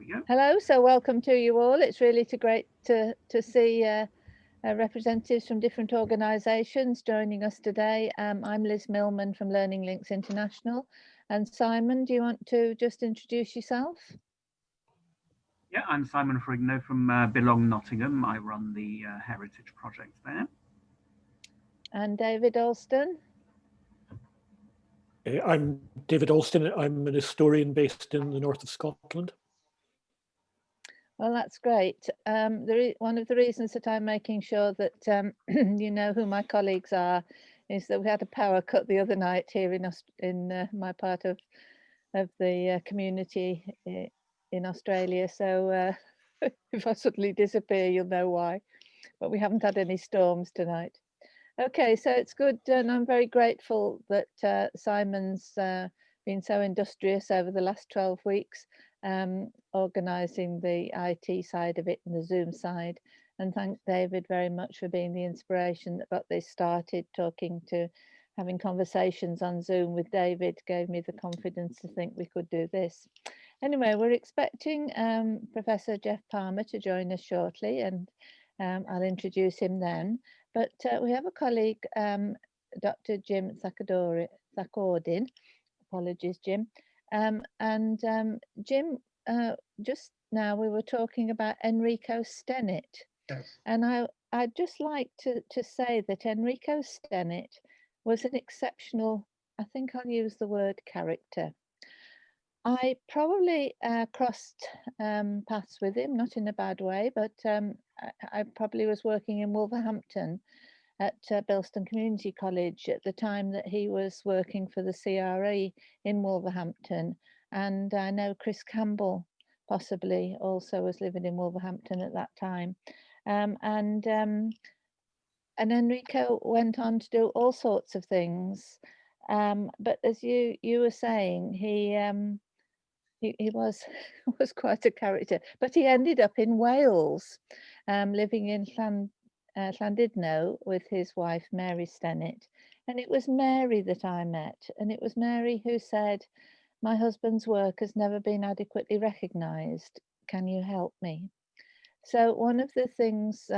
we go. Hello, so welcome to you all. It's really great to see representatives from different organisations joining us today. I'm Liz Millman from Learning Links International. And Simon, do you want to just introduce yourself? Yeah, I'm Simon Frigno from Belong Nottingham. I run the Heritage Project there. And David Alston? I'm David Alston. I'm an historian based in the north of Scotland. Well, that's great. One of the reasons that I'm making sure that you know who my colleagues are is that we had a power cut the other night here in my part of the community in Australia. So if I suddenly disappear, you'll know why. But we haven't had any storms tonight. Okay, so it's good, and I'm very grateful that Simon's been so industrious over the last 12 weeks, organising the IT side of it and the Zoom side. And thank David very much for being the inspiration that got this started. Having conversations on Zoom with David gave me the confidence to think we could do this. Anyway, we're expecting Professor Geoff Palmer to join us shortly, and I'll introduce him then. But we have a colleague, Dr. Jim Thakordin. Apologies, Jim. Jim, just now we were talking about Enrico Stennett. Yes. And I'd just like to say that Enrico Stennett was an exceptional, I think I'll use the word character. I probably crossed paths with him, not in a bad way, but I probably was working in Wolverhampton at Bilston Community College at the time that he was working for the CRE in Wolverhampton. And I know Chris Campbell possibly also was living in Wolverhampton at that time. And Enrico went on to do all sorts of things. But as you were saying, he was quite a character, but he ended up in Wales, living in Llandudno with his wife, Mary Stennett. And it was Mary that I met. And it was Mary who said, "My husband's work has never been adequately recognised. Can you help me?" So one of the things,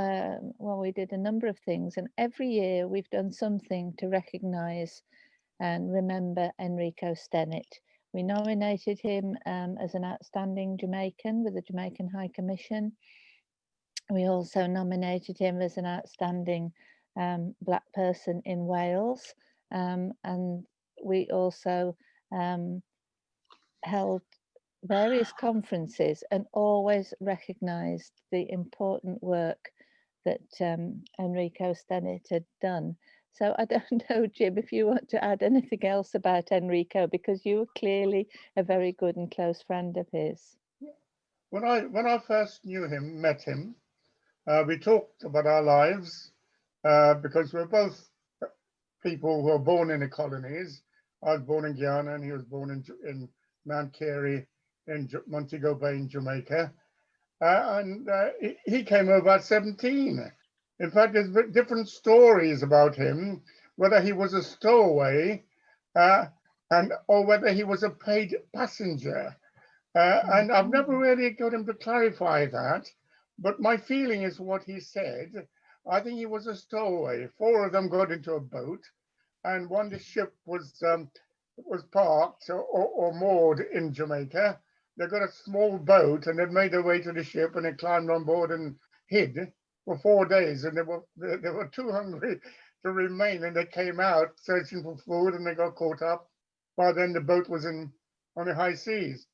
we did a number of things, and every year we've done something to recognise and remember Enrico Stennett. We nominated him as an outstanding Jamaican with the Jamaican High Commission. We also nominated him as an outstanding Black person in Wales. And we also held various conferences and always recognised the important work that Enrico Stennett had done. So I don't know, Jim, if you want to add anything else about Enrico, because you were clearly a very good and close friend of his. When I first met him, we talked about our lives because we're both people who were born in the colonies. I was born in Guyana and he was born in Mount Carey in Montego Bay in Jamaica. He came over at 17. In fact, there's different stories about him, whether he was a stowaway or whether he was a paid passenger. And I've never really got him to clarify that. But my feeling is what he said. I think he was a stowaway. 4 of them got into a boat, and when the ship was parked or moored in Jamaica, they got a small boat and they made their way to the ship and they climbed on board and hid for 4 days. And they were too hungry to remain, and they came out searching for food and they got caught up. By then the boat was on the high seas.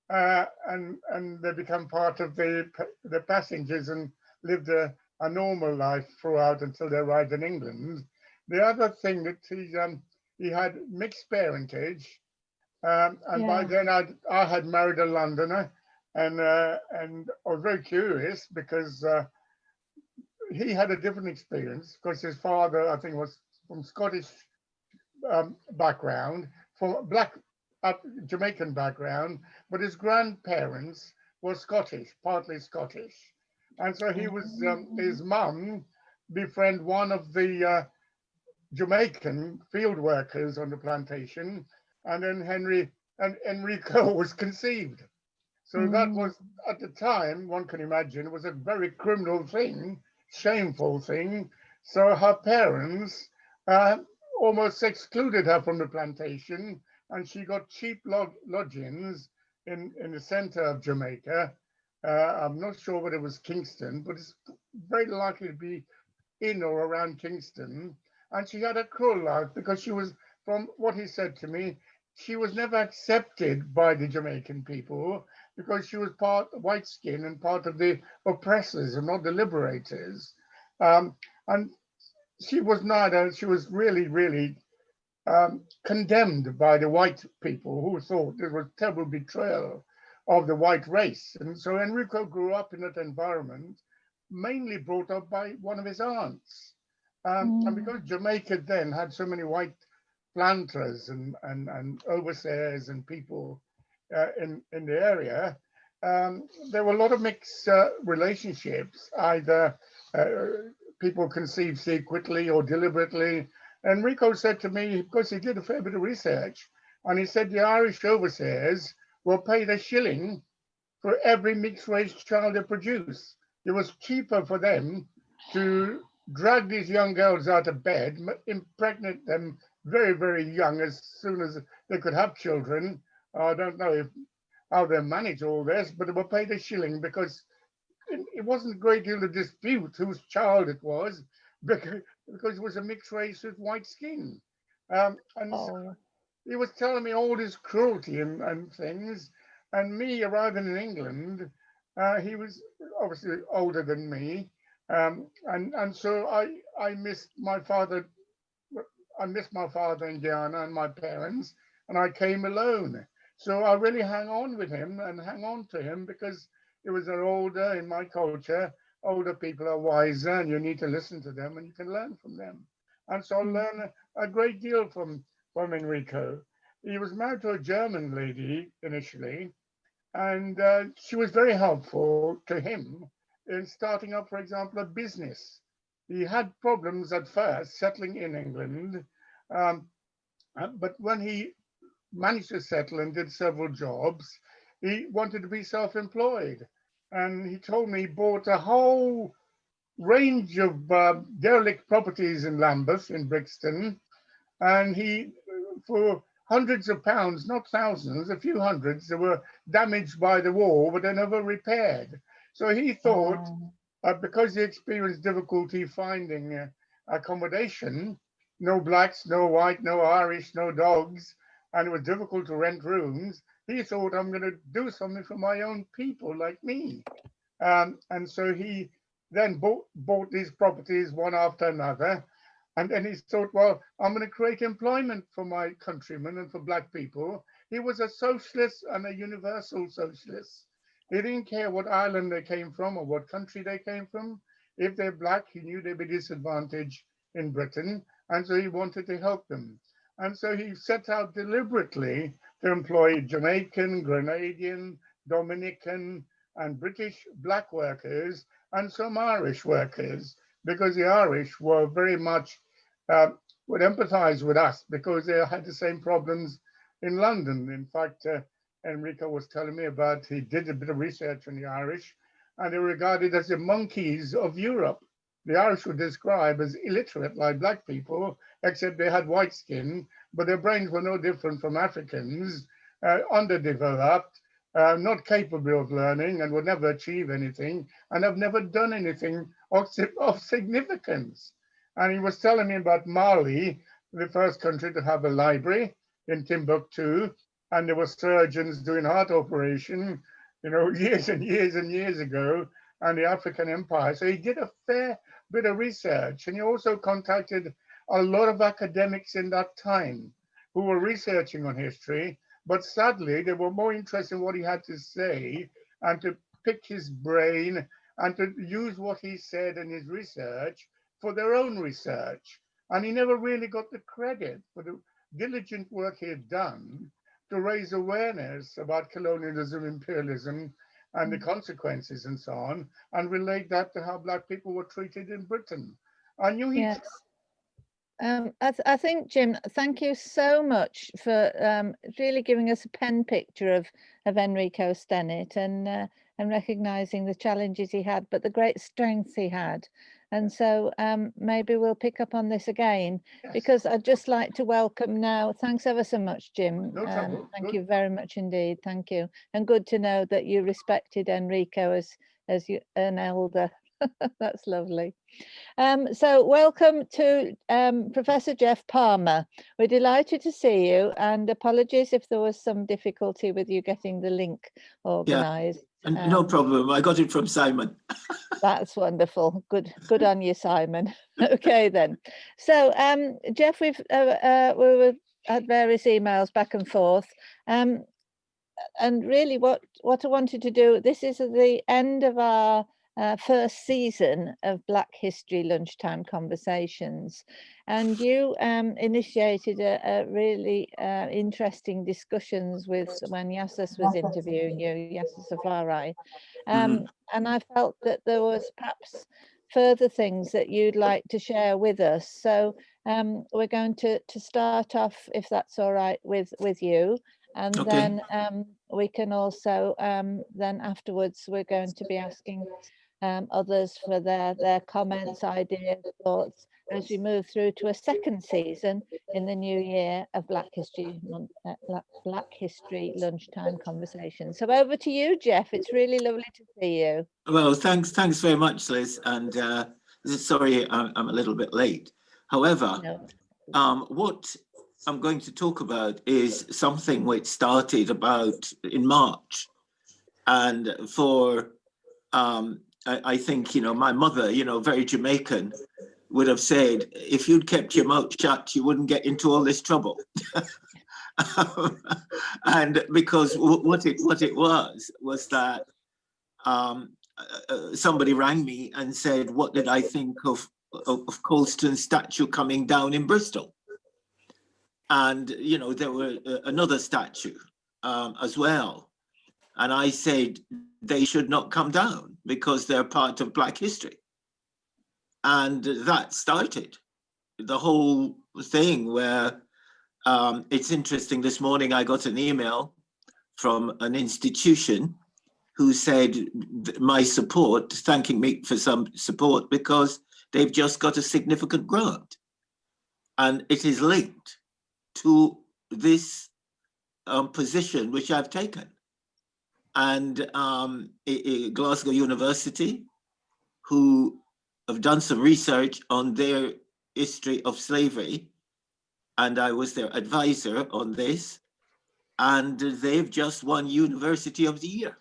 And they become part of the passengers and lived a normal life throughout until they arrived in England. The other thing that he had mixed parentage, and by then I had married a Londoner, and I was very curious because he had a different experience because his father, I think, was from Scottish background, from Black Jamaican background, but his grandparents were Scottish, partly Scottish. And so he was, his mum befriended one of the Jamaican field workers on the plantation, and then Enrico was conceived. So that was, at the time, one can imagine, was a very criminal thing, shameful thing. So her parents almost excluded her from the plantation, and she got cheap lodgings in the center of Jamaica. I'm not sure whether it was Kingston, but it's very likely to be in or around Kingston. And she had a cruel life because she was, from what he said to me, she was never accepted by the Jamaican people because she was part white skin and part of the oppressors and not the liberators. And she was neither, she was really, really condemned by the white people who thought it was a terrible betrayal of the white race. And so Enrico grew up in that environment, mainly brought up by one of his aunts. And because Jamaica then had so many white planters and overseers and people in the area, there were a lot of mixed relationships, either people conceived secretly or deliberately. Enrico said to me, because he did a fair bit of research, and he said the Irish overseers were paid a shilling for every mixed race child they produce. It was cheaper for them to drag these young girls out of bed, impregnate them very, very young, as soon as they could have children. I don't know how they manage all this, but they were paid a shilling because it wasn't a great deal of dispute whose child it was, because it was a mixed race with white skin. So he was telling me all this cruelty and things. And me arriving in England, he was obviously older than me. And so I missed my father. I missed my father in Guyana and my parents, and I came alone. So I really hang on with him and hang on to him because it was an older, in my culture, older people are wiser and you need to listen to them and you can learn from them. And so I learned a great deal from Enrico. He was married to a German lady initially, and she was very helpful to him in starting up, for example, a business. He had problems at first settling in England, but when he managed to settle and did several jobs, he wanted to be self-employed. And he told me he bought a whole range of derelict properties in Lambeth, in Brixton, and he, for hundreds of pounds, not thousands, a few hundreds, that were damaged by the war, but they're never repaired. So he thought, because he experienced difficulty finding accommodation, no blacks, no white, no Irish, no dogs, and it was difficult to rent rooms, he thought, I'm going to do something for my own people like me. And so he then bought these properties one after another. And then he thought, well, I'm going to create employment for my countrymen and for black people. He was a socialist and a universal socialist. He didn't care what island they came from or what country they came from. If they're black, he knew they'd be disadvantaged in Britain. And so he wanted to help them. And so he set out deliberately to employ Jamaican, Grenadian, Dominican, and British black workers and some Irish workers, because the Irish were very much would empathize with us because they had the same problems in London. In fact, Enrico was telling me about, he did a bit of research on the Irish, and they were regarded as the monkeys of Europe. The Irish were described as illiterate like black people, except they had white skin, but their brains were no different from Africans, underdeveloped, not capable of learning, and would never achieve anything, and have never done anything of significance. And he was telling me about Mali, the first country to have a library in Timbuktu, and there were surgeons doing heart operation, years and years and years ago, and the African Empire. So he did a fair bit of research, and he also contacted a lot of academics in that time who were researching on history, but sadly, they were more interested in what he had to say and to pick his brain and to use what he said in his research for their own research. And he never really got the credit for the diligent work he had done to raise awareness about colonialism, imperialism, and the consequences and so on, and relate that to how black people were treated in Britain. I knew he I think, Jim, thank you so much for really giving us a pen picture of Enrico Stennett and recognising the challenges he had, but the great strengths he had. And so maybe we'll pick up on this again, because I'd just like to welcome now. Thanks ever so much, Jim. No trouble. Thank Good. you very much indeed. Thank you. And good to know that you respected Enrico as an elder. That's lovely. So welcome to Professor Geoff Palmer. We're delighted to see you, and apologies if there was some difficulty with you getting the link organised. And no problem. I got it from Simon. That's wonderful. Good on you, Simon. Okay then. So Geoff, we had various emails back and forth. And really what I wanted to do, this is at the end of our first season of Black History Lunchtime Conversations, and you initiated a really interesting discussions with when Yasus was interviewing you, Yasus Safari, and I felt that there was perhaps further things that you'd like to share with us. So we're going to start off, if that's all right with you. And Okay. then we can also, then afterwards, we're going to be asking others for their comments, ideas, thoughts, as we move through to a second season in the new year of Black History Lunchtime Conversations. So over to you, Geoff. It's really lovely to see you. Well, thanks very much, Liz. And sorry, I'm a little bit late. However, what I'm going to talk about is something which started about in March. And for, I think, my mother, very Jamaican, would have said, if you'd kept your mouth shut, you wouldn't get into all this trouble. And because what it was that somebody rang me and said, what did I think of Colston's statue coming down in Bristol? And, there were another statue as well. And I said, they should not come down because they're part of Black history. And that started the whole thing where it's interesting. This morning, I got an email from an institution who said my support, thanking me for some support because they've just got a significant grant. And it is linked to this position which I've taken. And Glasgow University, who have done some research on their history of slavery, and I was their advisor on this, and they've just won University of the Year.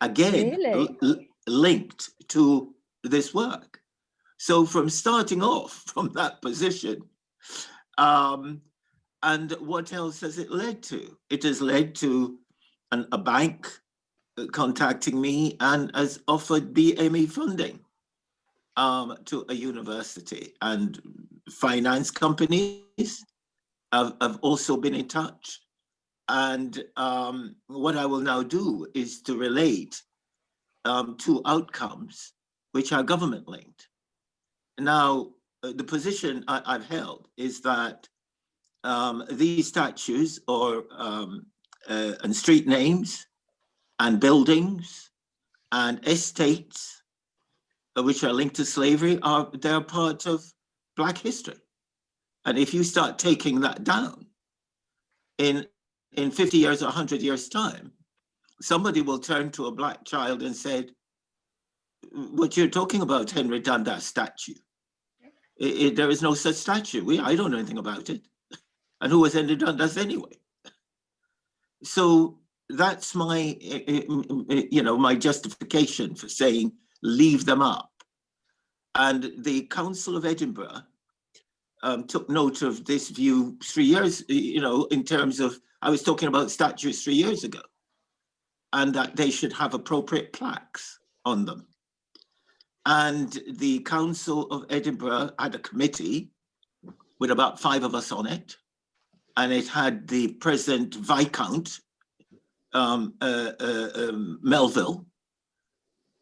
Again, really? Linked to this work. So from starting off from that position, and what else has it led to? It has led to a bank contacting me and has offered BME funding to a university, and finance companies have also been in touch. And what I will now do is to relate two outcomes which are government linked. Now, the position I've held is that these statues or and street names and buildings and estates which are linked to slavery they're part of Black history. And if you start taking that down in 50 years or 100 years time, somebody will turn to a Black child and said, what you're talking about, Henry Dundas statue. There is no such statue. I don't know anything about it. And who was Henry Dundas anyway? So that's my, my justification for saying, leave them up. And the Council of Edinburgh took note of this view 3 years, in terms of, I was talking about statues 3 years ago, and that they should have appropriate plaques on them. And the Council of Edinburgh had a committee with about 5 of us on it. And it had the present Viscount Melville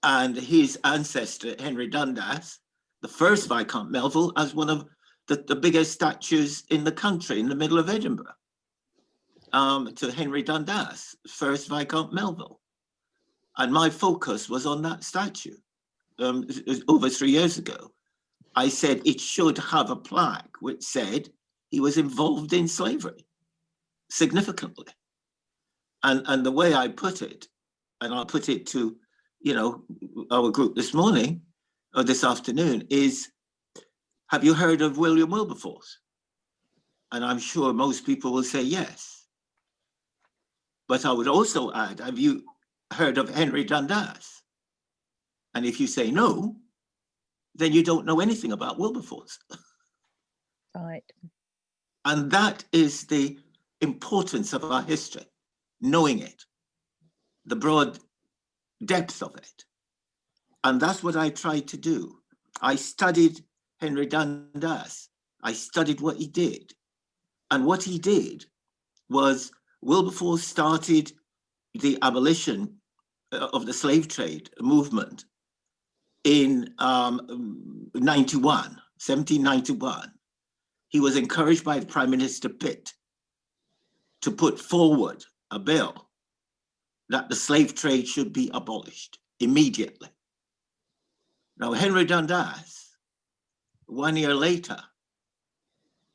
and his ancestor, Henry Dundas, the first Viscount Melville, as one of the biggest statues in the country in the middle of Edinburgh, to Henry Dundas, first Viscount Melville. And my focus was on that statue over 3 years ago. I said it should have a plaque which said he was involved in slavery significantly. And the way I put it, and I'll put it to, you know, our group this morning or this afternoon, is, have you heard of William Wilberforce? And I'm sure most people will say yes. But I would also add, have you heard of Henry Dundas? And if you say no, then you don't know anything about Wilberforce. Right. And that is the importance of our history, knowing it, the broad depth of it. And that's what I tried to do. I studied Henry Dundas. I studied what he did. And what he did was, Wilberforce started the abolition of the slave trade movement in 1791. He was encouraged by Prime Minister Pitt to put forward a bill that the slave trade should be abolished immediately. Now, Henry Dundas, 1 year later,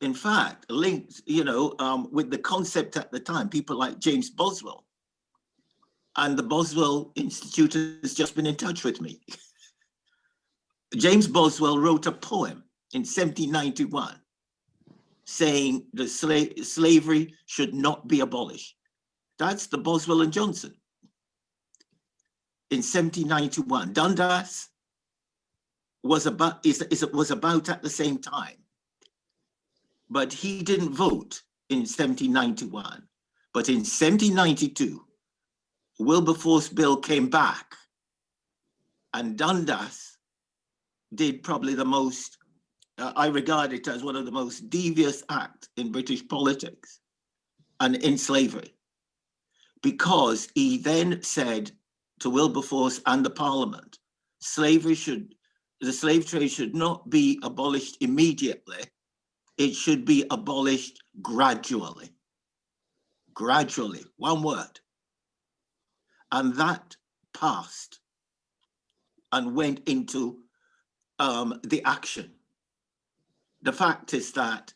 in fact, linked, you know, with the concept at the time, people like James Boswell, and the Boswell Institute has just been in touch with me. James Boswell wrote a poem in 1791 saying that slavery should not be abolished. That's the Boswell and Johnson in 1791. Dundas was about at the same time, but he didn't vote in 1791. But in 1792, Wilberforce bill came back, and Dundas did probably the most, I regard it as one of the most devious acts in British politics and in slavery, because he then said to Wilberforce and the Parliament, the slave trade should not be abolished immediately. It should be abolished gradually. Gradually, one word. And that passed and went into the action. The fact is that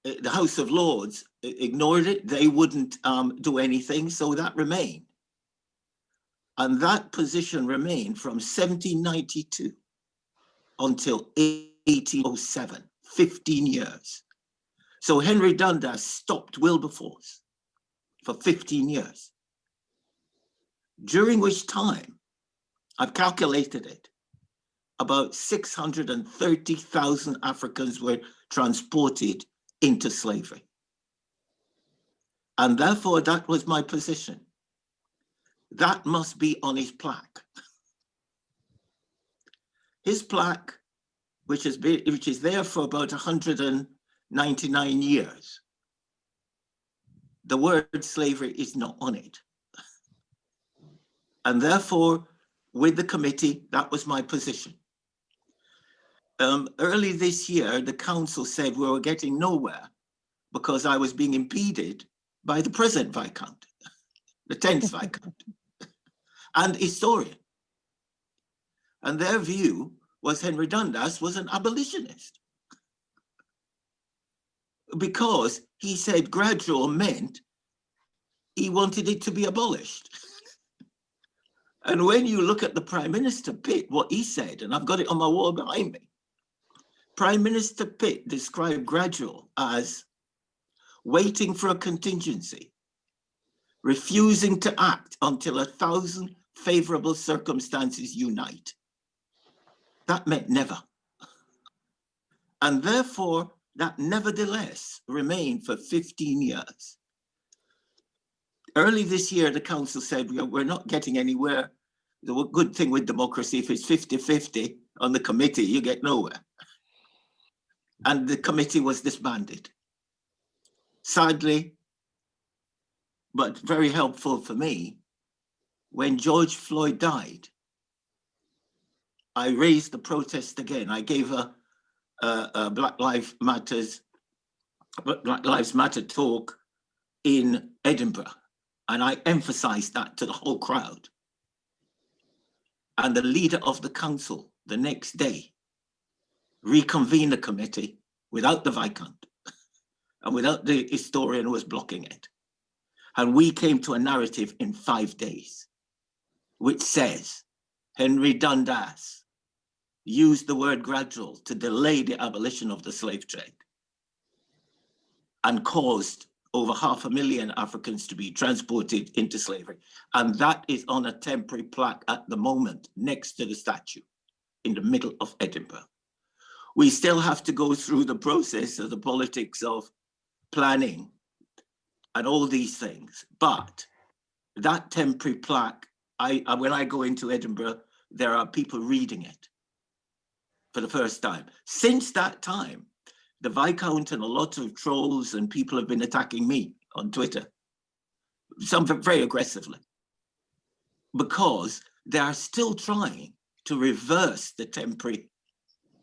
the House of Lords ignored it. They wouldn't do anything, so that remained. And that position remained from 1792 until 1807, 15 years. So Henry Dundas stopped Wilberforce for 15 years, during which time, I've calculated it, about 630,000 Africans were transported into slavery. And therefore, that was my position. That must be on his plaque. His plaque, which is there for about 199 years, the word slavery is not on it. And therefore, with the committee, that was my position. Early this year, the council said we were getting nowhere because I was being impeded by the present Viscount, the 10th Viscount, and historian. And their view was Henry Dundas was an abolitionist, because he said gradual meant he wanted it to be abolished. And when you look at the Prime Minister Pitt, what he said, and I've got it on my wall behind me, Prime Minister Pitt described gradual as waiting for a contingency, refusing to act until 1,000 favorable circumstances unite. That meant never. And therefore, that nevertheless remained for 15 years. Early this year, the council said, we're not getting anywhere. The good thing with democracy, if it's 50-50 on the committee, you get nowhere. And the committee was disbanded. Sadly, but very helpful for me, when George Floyd died, I raised the protest again. I gave a Black Lives Matter talk in Edinburgh, and I emphasized that to the whole crowd. And the leader of the council the next day reconvened the committee without the Viscount and without the historian who was blocking it. And we came to a narrative in 5 days, which says Henry Dundas used the word gradual to delay the abolition of the slave trade and caused over 500,000 Africans to be transported into slavery. And that is on a temporary plaque at the moment next to the statue in the middle of Edinburgh. We still have to go through the process of the politics of planning and all these things. But that temporary plaque, when I go into Edinburgh, there are people reading it for the first time. Since that time, the Viscount and a lot of trolls and people have been attacking me on Twitter, some very aggressively, because they are still trying to reverse the temporary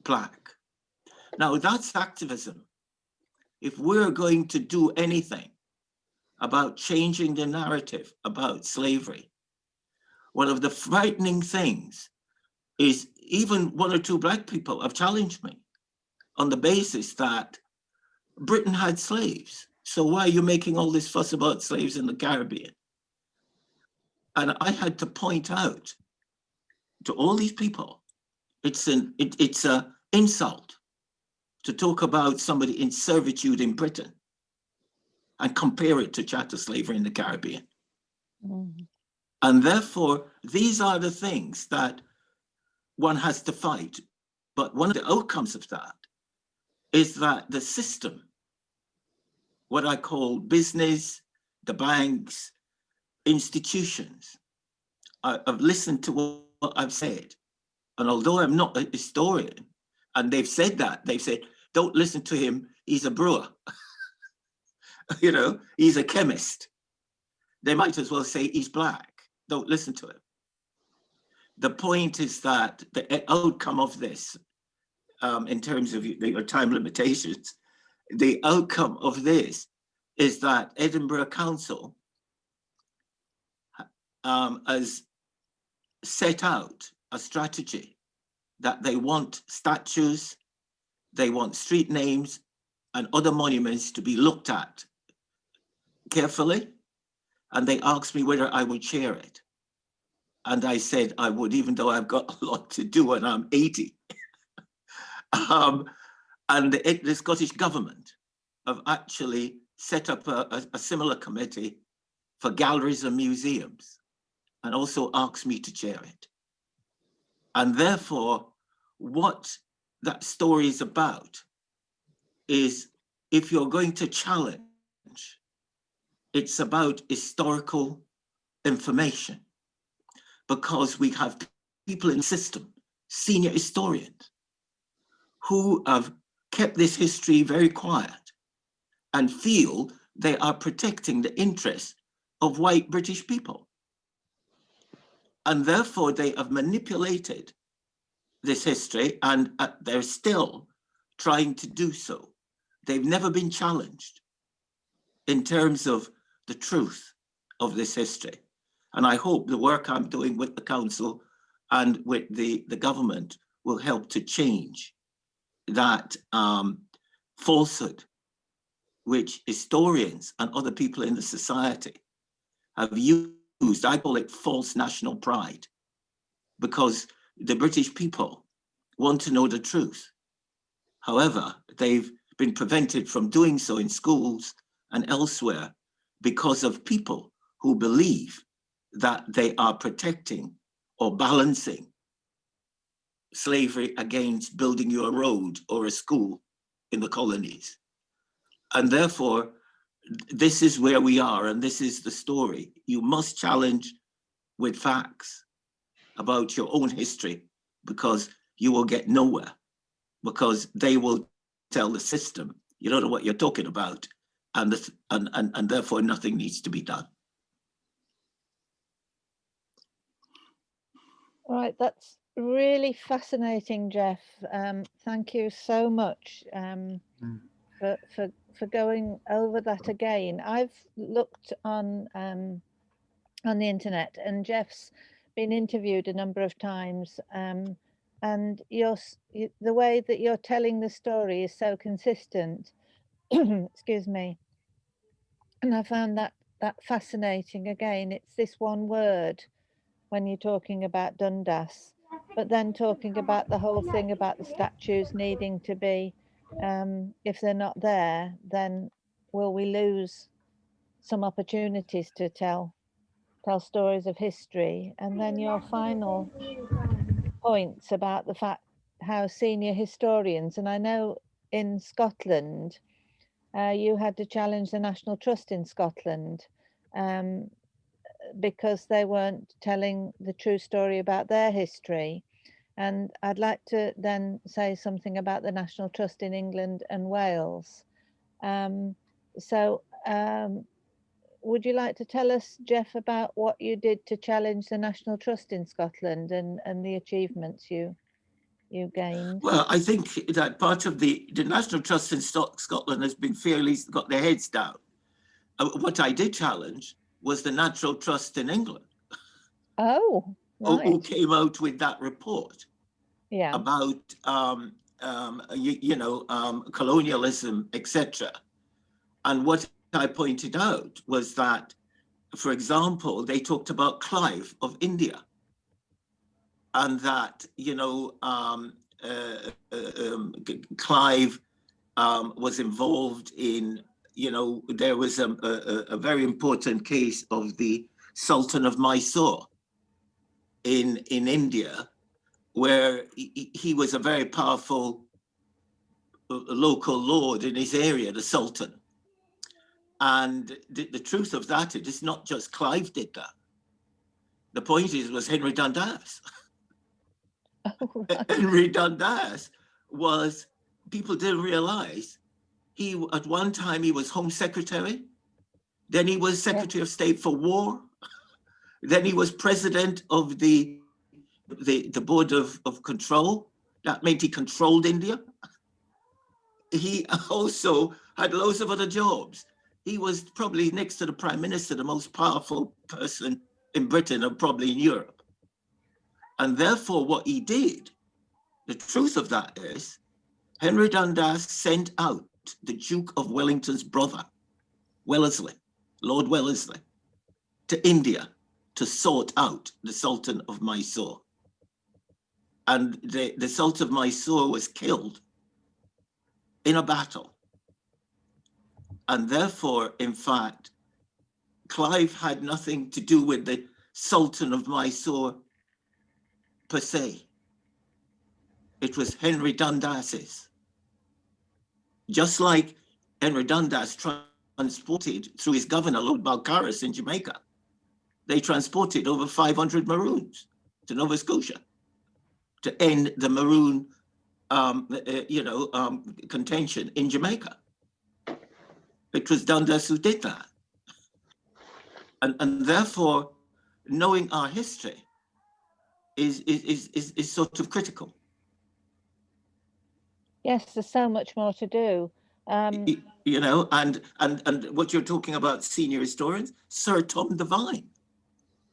plaque. Now that's activism. If we're going to do anything about changing the narrative about slavery, one of the frightening things is even 1 or 2 Black people have challenged me on the basis that Britain had slaves. So why are you making all this fuss about slaves in the Caribbean? And I had to point out to all these people, it's an insult to talk about somebody in servitude in Britain and compare it to chattel slavery in the Caribbean. Mm-hmm. And therefore, these are the things that one has to fight. But one of the outcomes of that is that the system, what I call business, the banks, institutions, I've listened to what I've said. And although I'm not a historian, and they've said that, they've said, don't listen to him, he's a brewer. You know, he's a chemist. They might as well say he's Black. Don't listen to him. The point is that the outcome of this, in terms of your time limitations, the outcome of this is that Edinburgh Council has set out a strategy that they want statues, they want street names and other monuments to be looked at carefully. And they asked me whether I would share it. And I said I would, even though I've got a lot to do and I'm 80. And the Scottish government have actually set up a similar committee for galleries and museums, and also asked me to chair it. And therefore, what that story is about is, if you're going to challenge, it's about historical information, because we have people in the system, senior historians, who have kept this history very quiet and feel they are protecting the interests of white British people. And therefore they have manipulated this history, and they're still trying to do so. They've never been challenged in terms of the truth of this history. And I hope the work I'm doing with the council and with the government will help to change that falsehood, which historians and other people in the society have used. I call it false national pride, because the British people want to know the truth. However, they've been prevented from doing so in schools and elsewhere because of people who believe that they are protecting or balancing slavery against building you a road or a school in the colonies. And therefore, this is where we are, and this is the story. You must challenge with facts about your own history, because you will get nowhere, because they will tell the system, you don't know what you're talking about, and therefore nothing needs to be done. Right, that's really fascinating, Geoff. Thank you so much for going over that again. I've looked on the internet, and Geoff's been interviewed a number of times, and the way that you're telling the story is so consistent. Excuse me. And I found that fascinating. Again, it's this one word when you're talking about Dundas, but then talking about the whole thing about the statues needing to be, if they're not there, then will we lose some opportunities to tell stories of history? And then your final points about the fact how senior historians, and I know in Scotland, you had to challenge the National Trust in Scotland because they weren't telling the true story about their history. And I'd like to then say something about the National Trust in England and Wales. Would you like to tell us, Geoff, about what you did to challenge the National Trust in Scotland and the achievements you gained? Well, I think that part of the National Trust in Scotland has been fairly got their heads down. What I did challenge was the Natural Trust in England. Oh, right. Who came out with that report about colonialism, etc. And what I pointed out was that, for example, they talked about Clive of India, and that Clive was involved in, there was a very important case of the Sultan of Mysore in India, where he was a very powerful local lord in his area, the Sultan. And the truth of that, it is not just Clive did that. The point is, was Henry Dundas. Oh, right. Henry Dundas was, people didn't realize, at one time he was Home Secretary, then he was Secretary of State for War, then he was president of the Board of Control. That meant he controlled India. He also had loads of other jobs. He was probably, next to the Prime Minister, the most powerful person in Britain and probably in Europe. And therefore what he did, the truth of that is, Henry Dundas sent out the Duke of Wellington's brother, Wellesley, Lord Wellesley, to India to sort out the Sultan of Mysore. And the Sultan of Mysore was killed in a battle. And therefore, in fact, Clive had nothing to do with the Sultan of Mysore per se. It was Henry Dundas's. Just like Henry Dundas transported through his governor, Lord Balcarres in Jamaica, they transported over 500 Maroons to Nova Scotia to end the Maroon contention in Jamaica. It was Dundas who did that. And therefore, knowing our history is sort of critical. Yes, there's so much more to do. And what you're talking about, senior historians, Sir Tom Devine,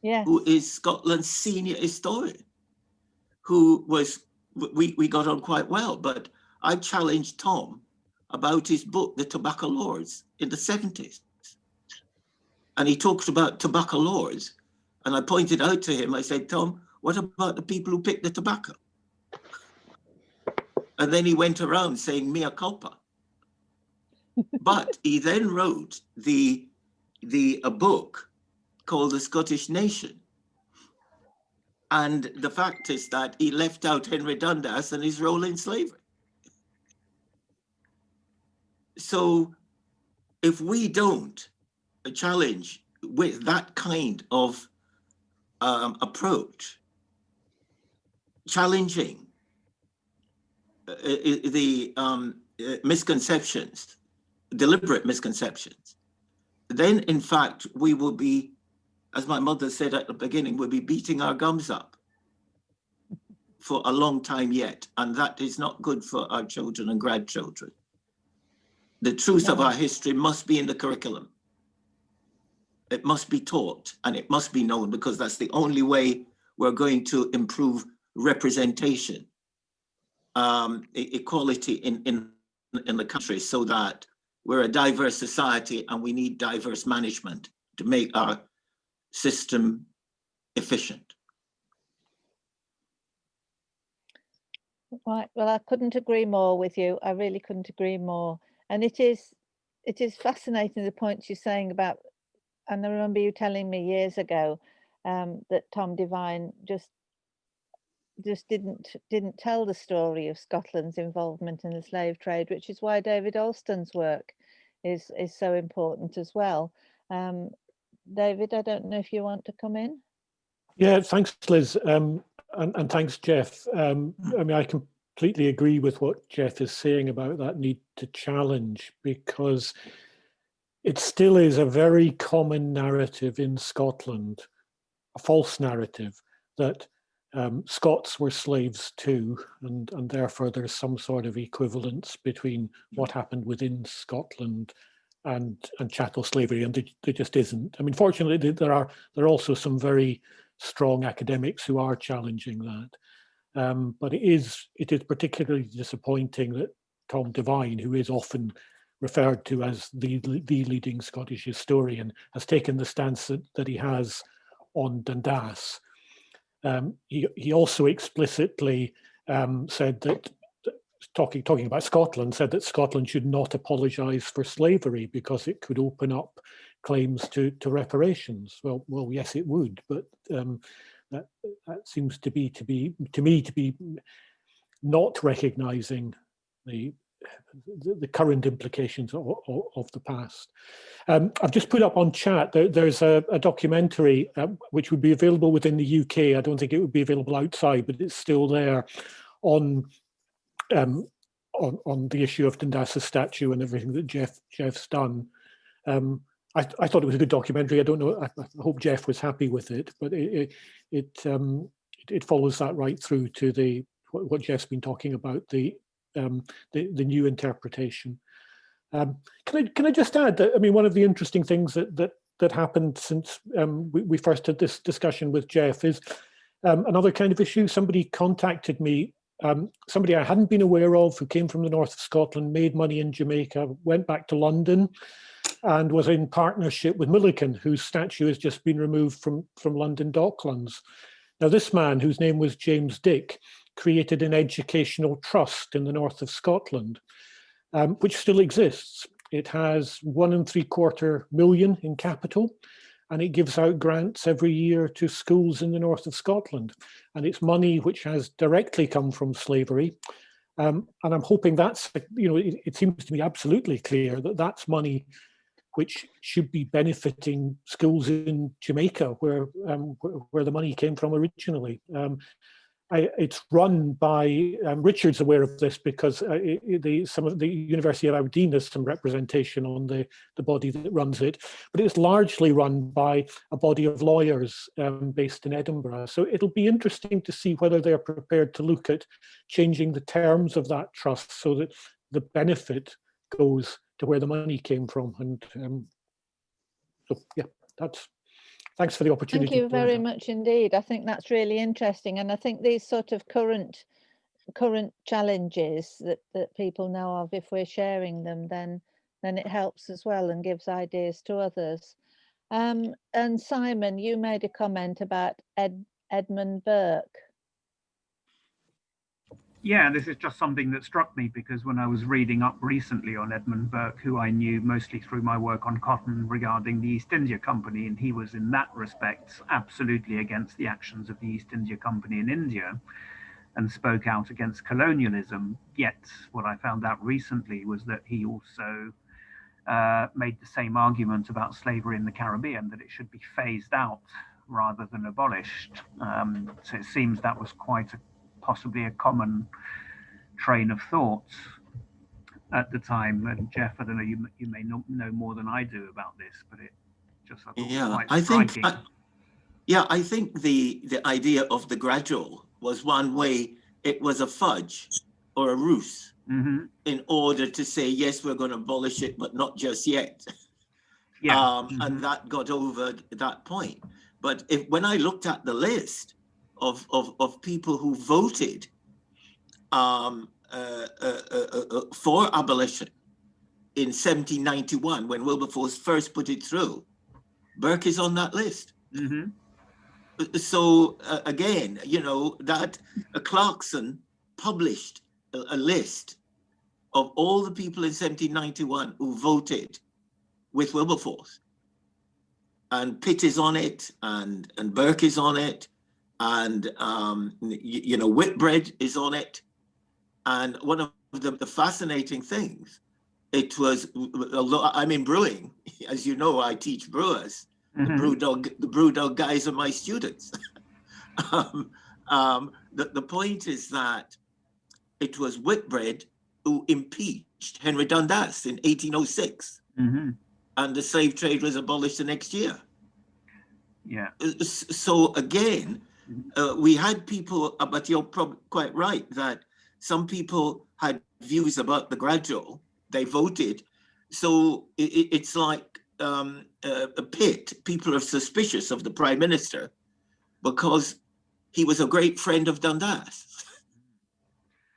Yes. who is Scotland's senior historian, who was, we got on quite well, but I challenged Tom about his book, The Tobacco Lords, in the 70s. And he talked about tobacco lords. And I pointed out to him, I said, Tom, what about the people who pick the tobacco? And then he went around saying mea culpa. But he then wrote a book called The Scottish Nation. And the fact is that he left out Henry Dundas and his role in slavery. So if we don't challenge with that kind of approach, challenging the misconceptions, deliberate misconceptions, then in fact we will be, as my mother said at the beginning, we'll be beating our gums up for a long time yet, and that is not good for our children and grandchildren. The truth of our history must be in the curriculum. It must be taught and it must be known, because that's the only way we're going to improve representation, equality in the country, so that we're a diverse society and we need diverse management to make our system efficient. Right. Well, I couldn't agree more with you. I really couldn't agree more. And it is fascinating, the points you're saying about, and I remember you telling me years ago that Tom Devine just didn't tell the story of Scotland's involvement in the slave trade, which is why David Alston's work is so important as well. David, I don't know if you want to come in. Yeah, thanks, Liz, and thanks, Geoff. I mean, I completely agree with what Geoff is saying about that need to challenge, because it still is a very common narrative in Scotland, a false narrative, that Scots were slaves too, and therefore there's some sort of equivalence between what happened within Scotland and chattel slavery, and there just isn't. I mean, fortunately, there are also some very strong academics who are challenging that. But it is particularly disappointing that Tom Devine, who is often referred to as the leading Scottish historian, has taken the stance that he has on Dundas. He also explicitly said that, talking about Scotland, said that Scotland should not apologise for slavery because it could open up claims to reparations. Well, yes, it would, but that seems to be not recognising the current implications of the past. I've just put up on chat, there's a documentary which would be available within the UK. I don't think it would be available outside, but it's still there, on the issue of Dundas's statue and everything that Geoff's done. I thought it was a good documentary. I don't know. I hope Geoff was happy with it, but it follows that right through to what Geoff's been talking about, the new interpretation. Can I just add that, I mean, one of the interesting things that happened since we first had this discussion with Geoff is another kind of issue. Somebody contacted me, somebody I hadn't been aware of, who came from the north of Scotland, made money in Jamaica, went back to London, and was in partnership with Milliken, whose statue has just been removed from London Docklands. Now, this man, whose name was James Dick, created an educational trust in the north of Scotland, which still exists. It has £1.75 million in capital, and it gives out grants every year to schools in the north of Scotland. And it's money which has directly come from slavery. And I'm hoping that's, it seems to me absolutely clear that that's money which should be benefiting schools in Jamaica, where the money came from originally. It's run by, Richard's aware of this because some of the University of Aberdeen has some representation on the body that runs it, but it's largely run by a body of lawyers based in Edinburgh. So it'll be interesting to see whether they're prepared to look at changing the terms of that trust so that the benefit goes to where the money came from. And so, yeah, thanks for the opportunity. Thank you very much indeed. I think that's really interesting. And I think these sort of current challenges that people know of, if we're sharing them, then it helps as well and gives ideas to others. And Simon, you made a comment about Edmund Burke. Yeah, this is just something that struck me because when I was reading up recently on Edmund Burke, who I knew mostly through my work on cotton regarding the East India Company, and he was in that respect absolutely against the actions of the East India Company in India and spoke out against colonialism. Yet what I found out recently was that he also made the same argument about slavery in the Caribbean, that it should be phased out rather than abolished. So it seems that was possibly a common train of thought at the time. And Geoff, I don't know, you may not know more than I do about this, but it just I think the idea of the gradual was one way it was a fudge or a ruse Mm-hmm. in order to say, yes, we're going to abolish it, but not just yet. Yeah. And that got over that point. But when I looked at the list of people who voted for abolition in 1791, when Wilberforce first put it through, Burke is on that list. Mm-hmm. So again, you know, that Clarkson published a list of all the people in 1791 who voted with Wilberforce. And Pitt is on it, and Burke is on it, and you know, Whitbread is on it. And one of the fascinating things, it was, although I'm in brewing, as you know, I teach brewers. Mm-hmm. The Brewdog guys are my students. The point is that it was Whitbread who impeached Henry Dundas in 1806. Mm-hmm. And the slave trade was abolished the next year. Yeah. So again, we had people, but you're probably quite right that some people had views about the gradual, they voted. So it's like Pitt, people are suspicious of the Prime Minister because he was a great friend of Dundas.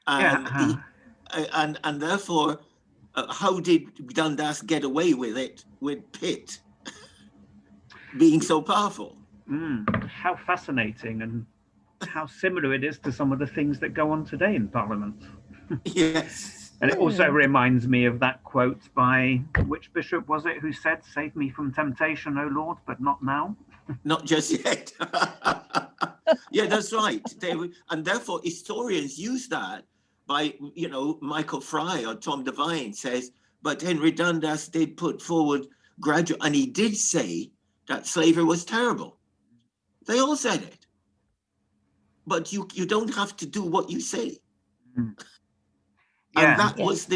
And, and therefore, how did Dundas get away with it with Pitt being so powerful? How fascinating, and how similar it is to some of the things that go on today in Parliament. Yes. And it also reminds me of that quote by, which bishop was it who said, "Save me from temptation, O Lord, but not now." Not just yet. Yeah, that's right. And therefore historians use that by, you know, Michael Fry or Tom Devine says, but Henry Dundas did put forward gradual, and he did say that slavery was terrible. They all said it. But you don't have to do what you say. Yeah. And that was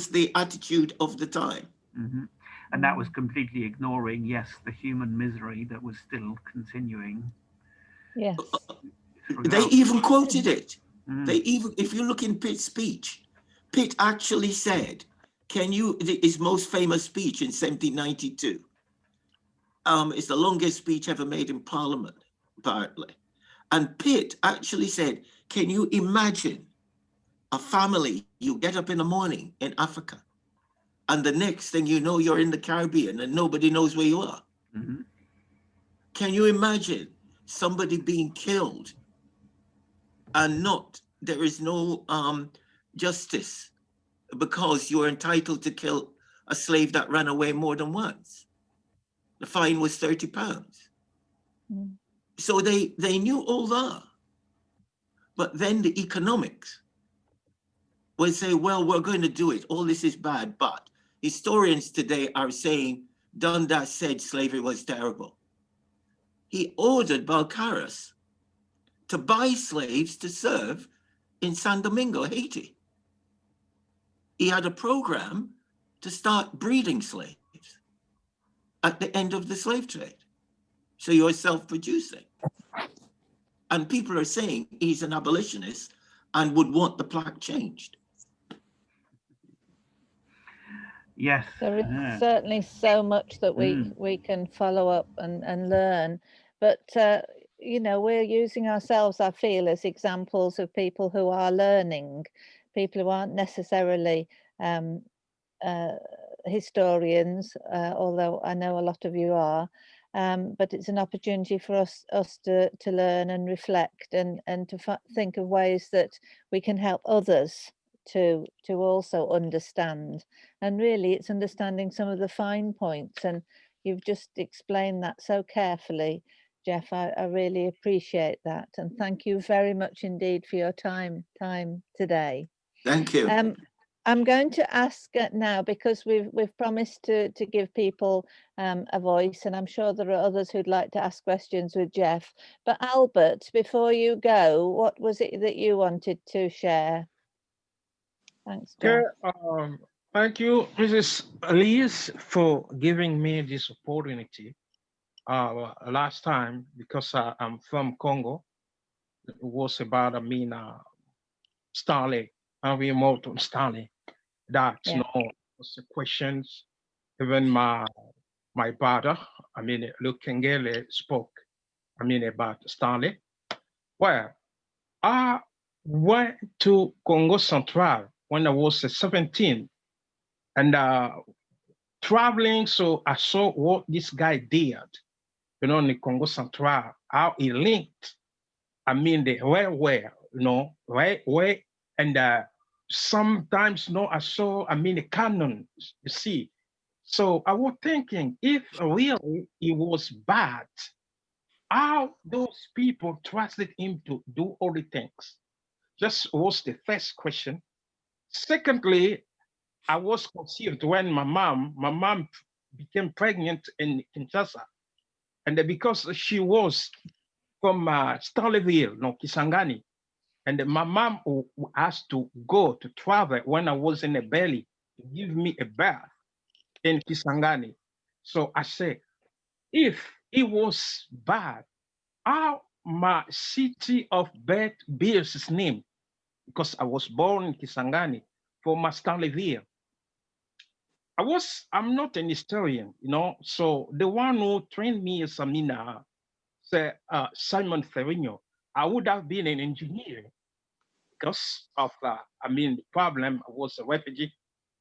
the attitude of the time. Mm-hmm. And that was completely ignoring, yes, the human misery that was still continuing. Yes. They even quoted it. They even, if you look in Pitt's speech, Pitt actually said, his most famous speech in 1792. It's the longest speech ever made in Parliament, apparently. And Pitt actually said, can you imagine a family, you get up in the morning in Africa, and the next thing you know, you're in the Caribbean and nobody knows where you are. Mm-hmm. Can you imagine somebody being killed and there is no justice because you're entitled to kill a slave that ran away more than once? The fine was £30. So they knew all that. But then the economics would say, well, we're going to do it. All this is bad. But historians today are saying Dundas said slavery was terrible. He ordered Balcarres to buy slaves to serve in San Domingo, Haiti. He had a program to start breeding slaves at the end of the slave trade. So you're self-producing. And people are saying he's an abolitionist and would want the plaque changed. Yes. There is certainly so much that we can follow up and learn. But, you know, we're using ourselves, I feel, as examples of people who are learning, people who aren't necessarily historians, although I know a lot of you are. But it's an opportunity for us to learn and reflect and to think of ways that we can help others to also understand. And really it's understanding some of the fine points, and you've just explained that so carefully, Geoff. I really appreciate that, and thank you very much indeed for your time today. Thank you. I'm going to ask now, because we've promised to give people a voice, and I'm sure there are others who'd like to ask questions with Geoff. But Albert, before you go, what was it that you wanted to share? Thanks, Geoff. Okay, thank you, Mrs. Elise, for giving me this opportunity. Last time, because I'm from Congo, it was about, Stanley, Henry Morton Stanley. That Yeah. was the questions. Even my brother, Luke Kengele spoke, about Stanley. Well, I went to Congo Central when I was 17, and traveling, so I saw what this guy did, in the Congo Central, how he linked, the railway, railway, and sometimes, I saw, the cannons, you see. So I was thinking, if really it was bad, how those people trusted him to do all the things? Just was the first question. Secondly, I was conceived when my mom became pregnant in Kinshasa. And because she was from Stanleyville, Kisangani, and my mom asked to go to travel when I was in the belly to give me a birth in Kisangani. So I said, if it was bad, how my city of birth bears its name? Because I was born in Kisangani for my Stanleyville. I'm not an historian, so the one who trained me is Simon Ferrigno. I would have been an engineer because of, the problem. I was a refugee.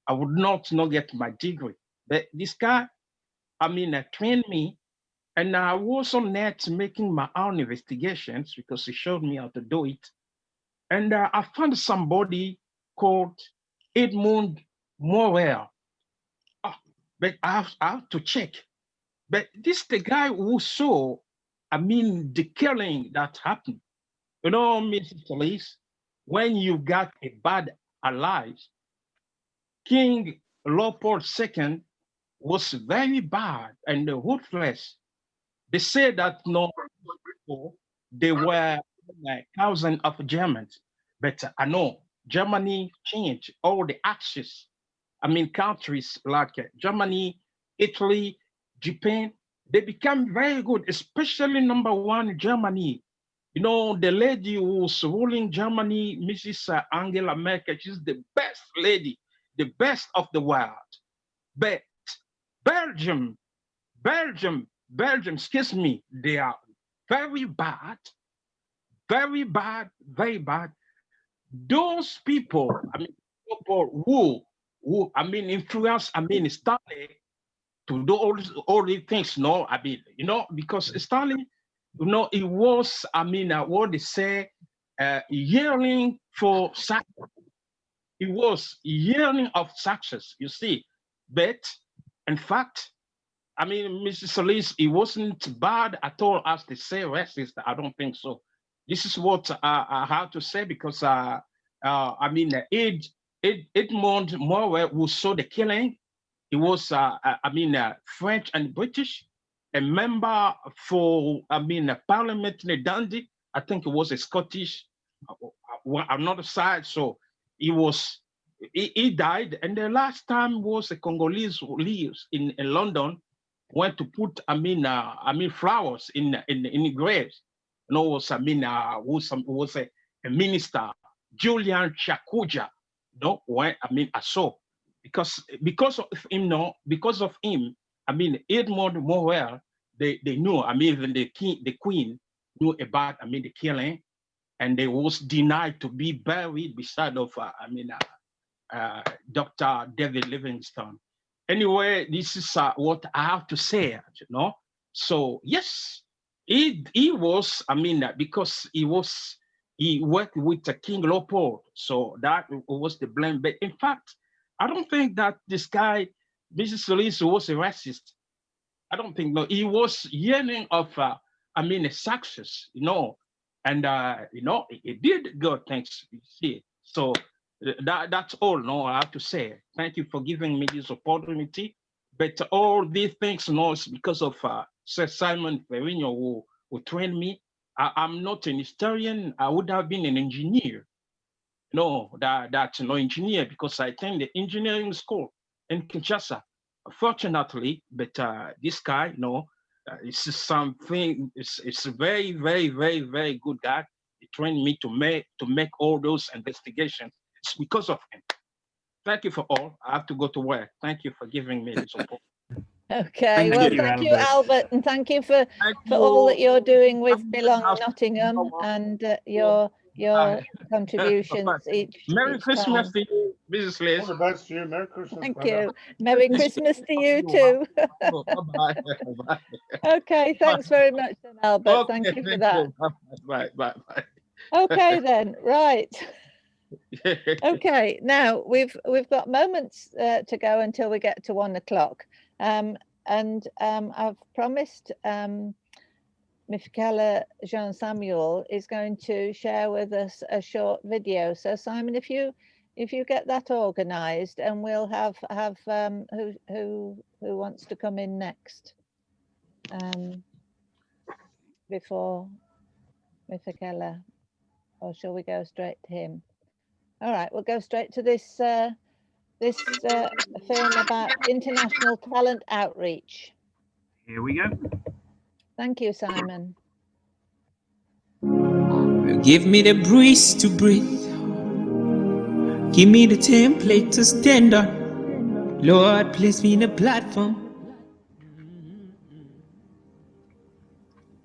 I would not get my degree. But this guy, trained me, and I was on net making my own investigations because he showed me how to do it. And I found somebody called Edmund Morel. But I have to check. But this is the guy who saw, the killing that happened. Mrs. Elise, when you got a bad allies, King Leopold II was very bad and ruthless. They said that there were thousands of Germans, but I know Germany changed all the axes. Countries like Germany, Italy, Japan, they become very good, especially number one, Germany. The lady who's ruling Germany, Mrs. Angela Merkel, she's the best lady, the best of the world. But Belgium, excuse me, they are very bad, very bad, very bad. Those people, people who influence, Stanley to do all these things, because Stanley, it was, what they say, yearning for success. It was yearning of success, you see. But in fact, Mrs. Solis, it wasn't bad at all as they say racist. I don't think so. This is what I have to say because Edmund Morel, who saw the killing, he was French and British, a member for Parliament in Dundee. I think it was a Scottish, another side. So he died, and the last time was a Congolese who lives in London went to put flowers in the graves. Was was a minister, Julian Chakuja. When I saw because of him, Edmund Morel, they knew, even the queen knew about the killing, and they was denied to be buried beside of Dr. David Livingstone. Anyway, this is what I have to say, So yes, he was, because he worked with King Leopold, so that was the blame. But in fact, I don't think that this guy, Mrs. Solis, was a racist. I don't think, no. He was yearning of, a success, and he did good things, you see. So that's all, I have to say. Thank you for giving me this opportunity. But all these things, is because of Sir Simon Ferrigno who trained me. I'm not an historian. I would have been an engineer. That's no engineer because I attended the engineering school in Kinshasa. Fortunately, but this guy, it's something. It's a very, very, very, very good guy. He trained me to make all those investigations. It's because of him. Thank you for all. I have to go to work. Thank you for giving me this support. Okay, well, thank you, Albert, and thank you for all that you're doing with Belong Nottingham and your contributions each Merry Christmas time. to you, Mrs. Liz. All the best to you. Merry Christmas. Thank brother. you. Merry Christmas to you too. Bye-bye. Bye. Okay, thanks very much, then, Albert. Okay, thank you for that. Bye. Bye. Okay, then, right. Okay, now we've got moments to go until we get to 1 o'clock. And I've promised Michaela Jean Samuel is going to share with us a short video. So Simon, if you get that organized, and we'll have who wants to come in next before Michaela, or shall we go straight to him? All right, we'll go straight to this film about international talent outreach. Here we go. Thank you, Simon. Give me the breeze to breathe. Give me the template to stand on. Lord, place me in a platform.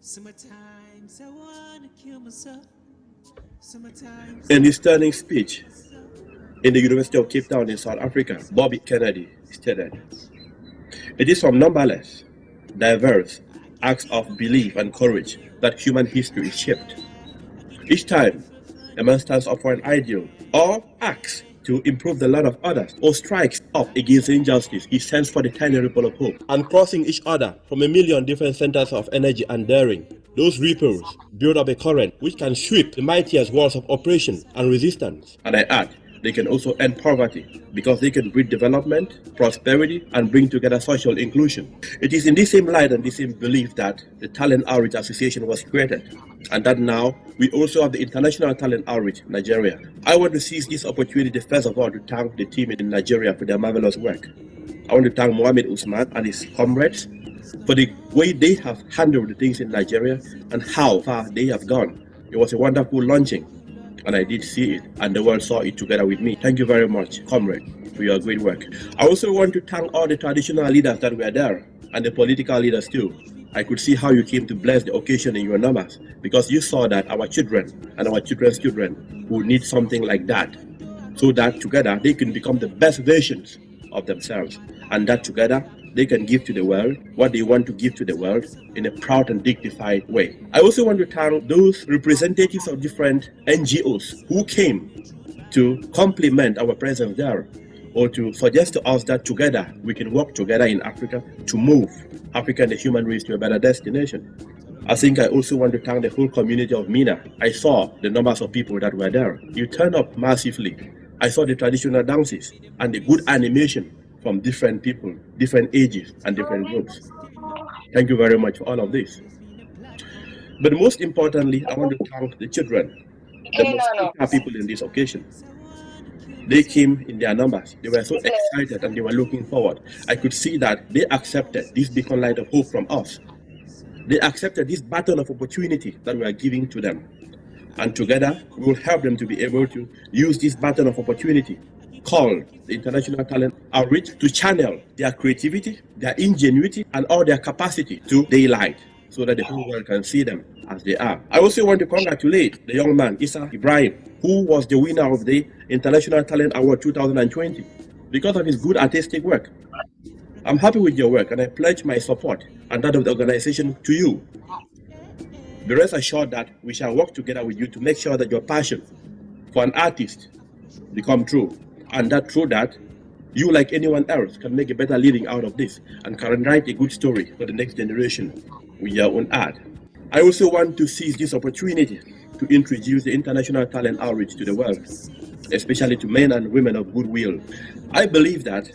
Sometimes I wanna kill myself. In his stunning speech in the University of Cape Town in South Africa, Bobby Kennedy stated, "It is from numberless, diverse acts of belief and courage that human history is shaped. Each time a man stands up for an ideal or acts to improve the lot of others or strikes up against injustice, he sends for the tiny ripple of hope. And crossing each other from a million different centers of energy and daring, those ripples build up a current which can sweep the mightiest walls of oppression and resistance. And I add, they can also end poverty because they can breed development, prosperity, and bring together social inclusion. It is in the same light and the same belief that the Talent Outreach Association was created, and that now we also have the International Talent Outreach Nigeria. I want to seize this opportunity first of all to thank the team in Nigeria for their marvelous work. I want to thank Mohammed Usman and his comrades for the way they have handled the things in Nigeria and how far they have gone. It was a wonderful launching, and I did see it, and the world saw it together with me. Thank you very much, comrade, for your great work. I also want to thank all the traditional leaders that were there, and the political leaders too. I could see how you came to bless the occasion in your numbers, because you saw that our children and our children's children will need something like that, so that together they can become the best versions of themselves, and that together they can give to the world what they want to give to the world in a proud and dignified way. I also want to thank those representatives of different NGOs who came to complement our presence there, or to suggest to us that together we can work together in Africa to move Africa and the human race to a better destination. I think I also want to thank the whole community of MENA. I saw the numbers of people that were there. You turned up massively. I saw the traditional dances and the good animation from different people, different ages, and different groups. Thank you very much for all of this. But most importantly, I want to thank the children, the most eager people in this occasion. They came in their numbers. They were so excited and they were looking forward. I could see that they accepted this beacon light of hope from us. They accepted this baton of opportunity that we are giving to them. And together, we will help them to be able to use this baton of opportunity called the International Talent Outreach to channel their creativity, their ingenuity, and all their capacity to daylight, so that the whole world can see them as they are. I also want to congratulate the young man, Issa Ibrahim, who was the winner of the International Talent Award 2020 because of his good artistic work. I'm happy with your work, and I pledge my support and that of the organization to you. Be rest assured that we shall work together with you to make sure that your passion for an artist become true, and that through that, you, like anyone else, can make a better living out of this and can write a good story for the next generation with your own art. I also want to seize this opportunity to introduce the International Talent Outreach to the world, especially to men and women of goodwill. I believe that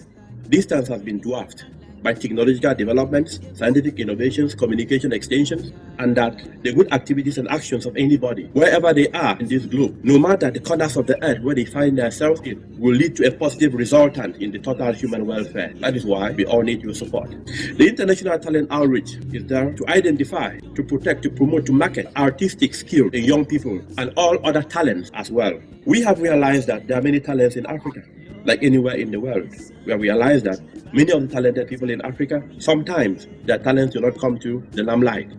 distance has been dwarfed by technological developments, scientific innovations, communication extensions, and that the good activities and actions of anybody, wherever they are in this globe, no matter the corners of the earth where they find themselves in, will lead to a positive resultant in the total human welfare. That is why we all need your support. The International Talent Outreach is there to identify, to protect, to promote, to market artistic skill in young people and all other talents as well. We have realized that there are many talents in Africa, like anywhere in the world. We have realized that many of the talented people in Africa, sometimes their talents do not come to the limelight.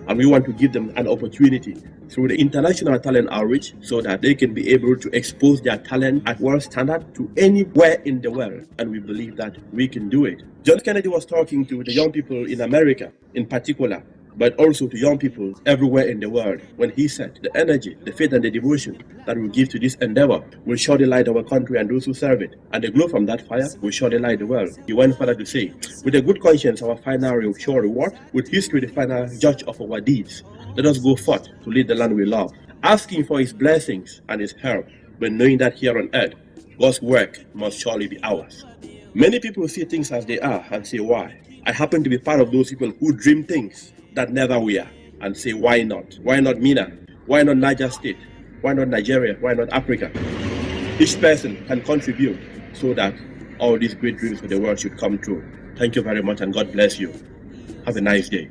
And we want to give them an opportunity through the International Talent Outreach so that they can be able to expose their talent at world standard to anywhere in the world. And we believe that we can do it. John Kennedy was talking to the young people in America in particular, but also to young people everywhere in the world when he said the energy, the faith and the devotion that we give to this endeavor will surely light our country and those who serve it. And the glow from that fire will surely light the world. He went further to say, with a good conscience, our final sure reward, with history the final judge of our deeds, let us go forth to lead the land we love, asking for his blessings and his help, but knowing that here on earth, God's work must surely be ours. Many people see things as they are and say, why? I happen to be part of those people who dream things that never were and say, why not? Why not Mina? Why not Niger State? Why not Nigeria? Why not Africa? Each person can contribute so that all these great dreams for the world should come true. Thank you very much and God bless you. Have a nice day.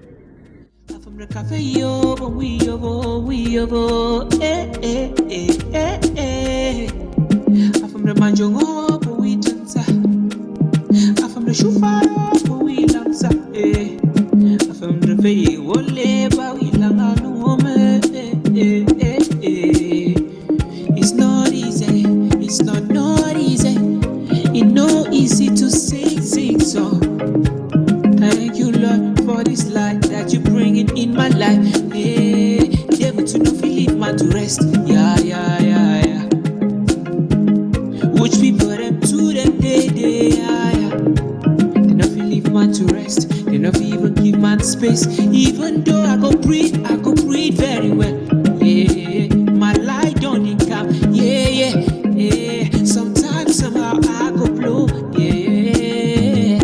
It's not easy, it's not easy. It's not easy to sing song. Thank you, Lord, for this light that you're bringing in my life. Yeah, devil to no feel it, man to rest. Yeah. Which people them to them day, yeah. They not feel leave man to rest. They not even give man space. Even though I go breathe very well. Yeah, my light don't come. Yeah. Sometimes somehow I go blow. Yeah.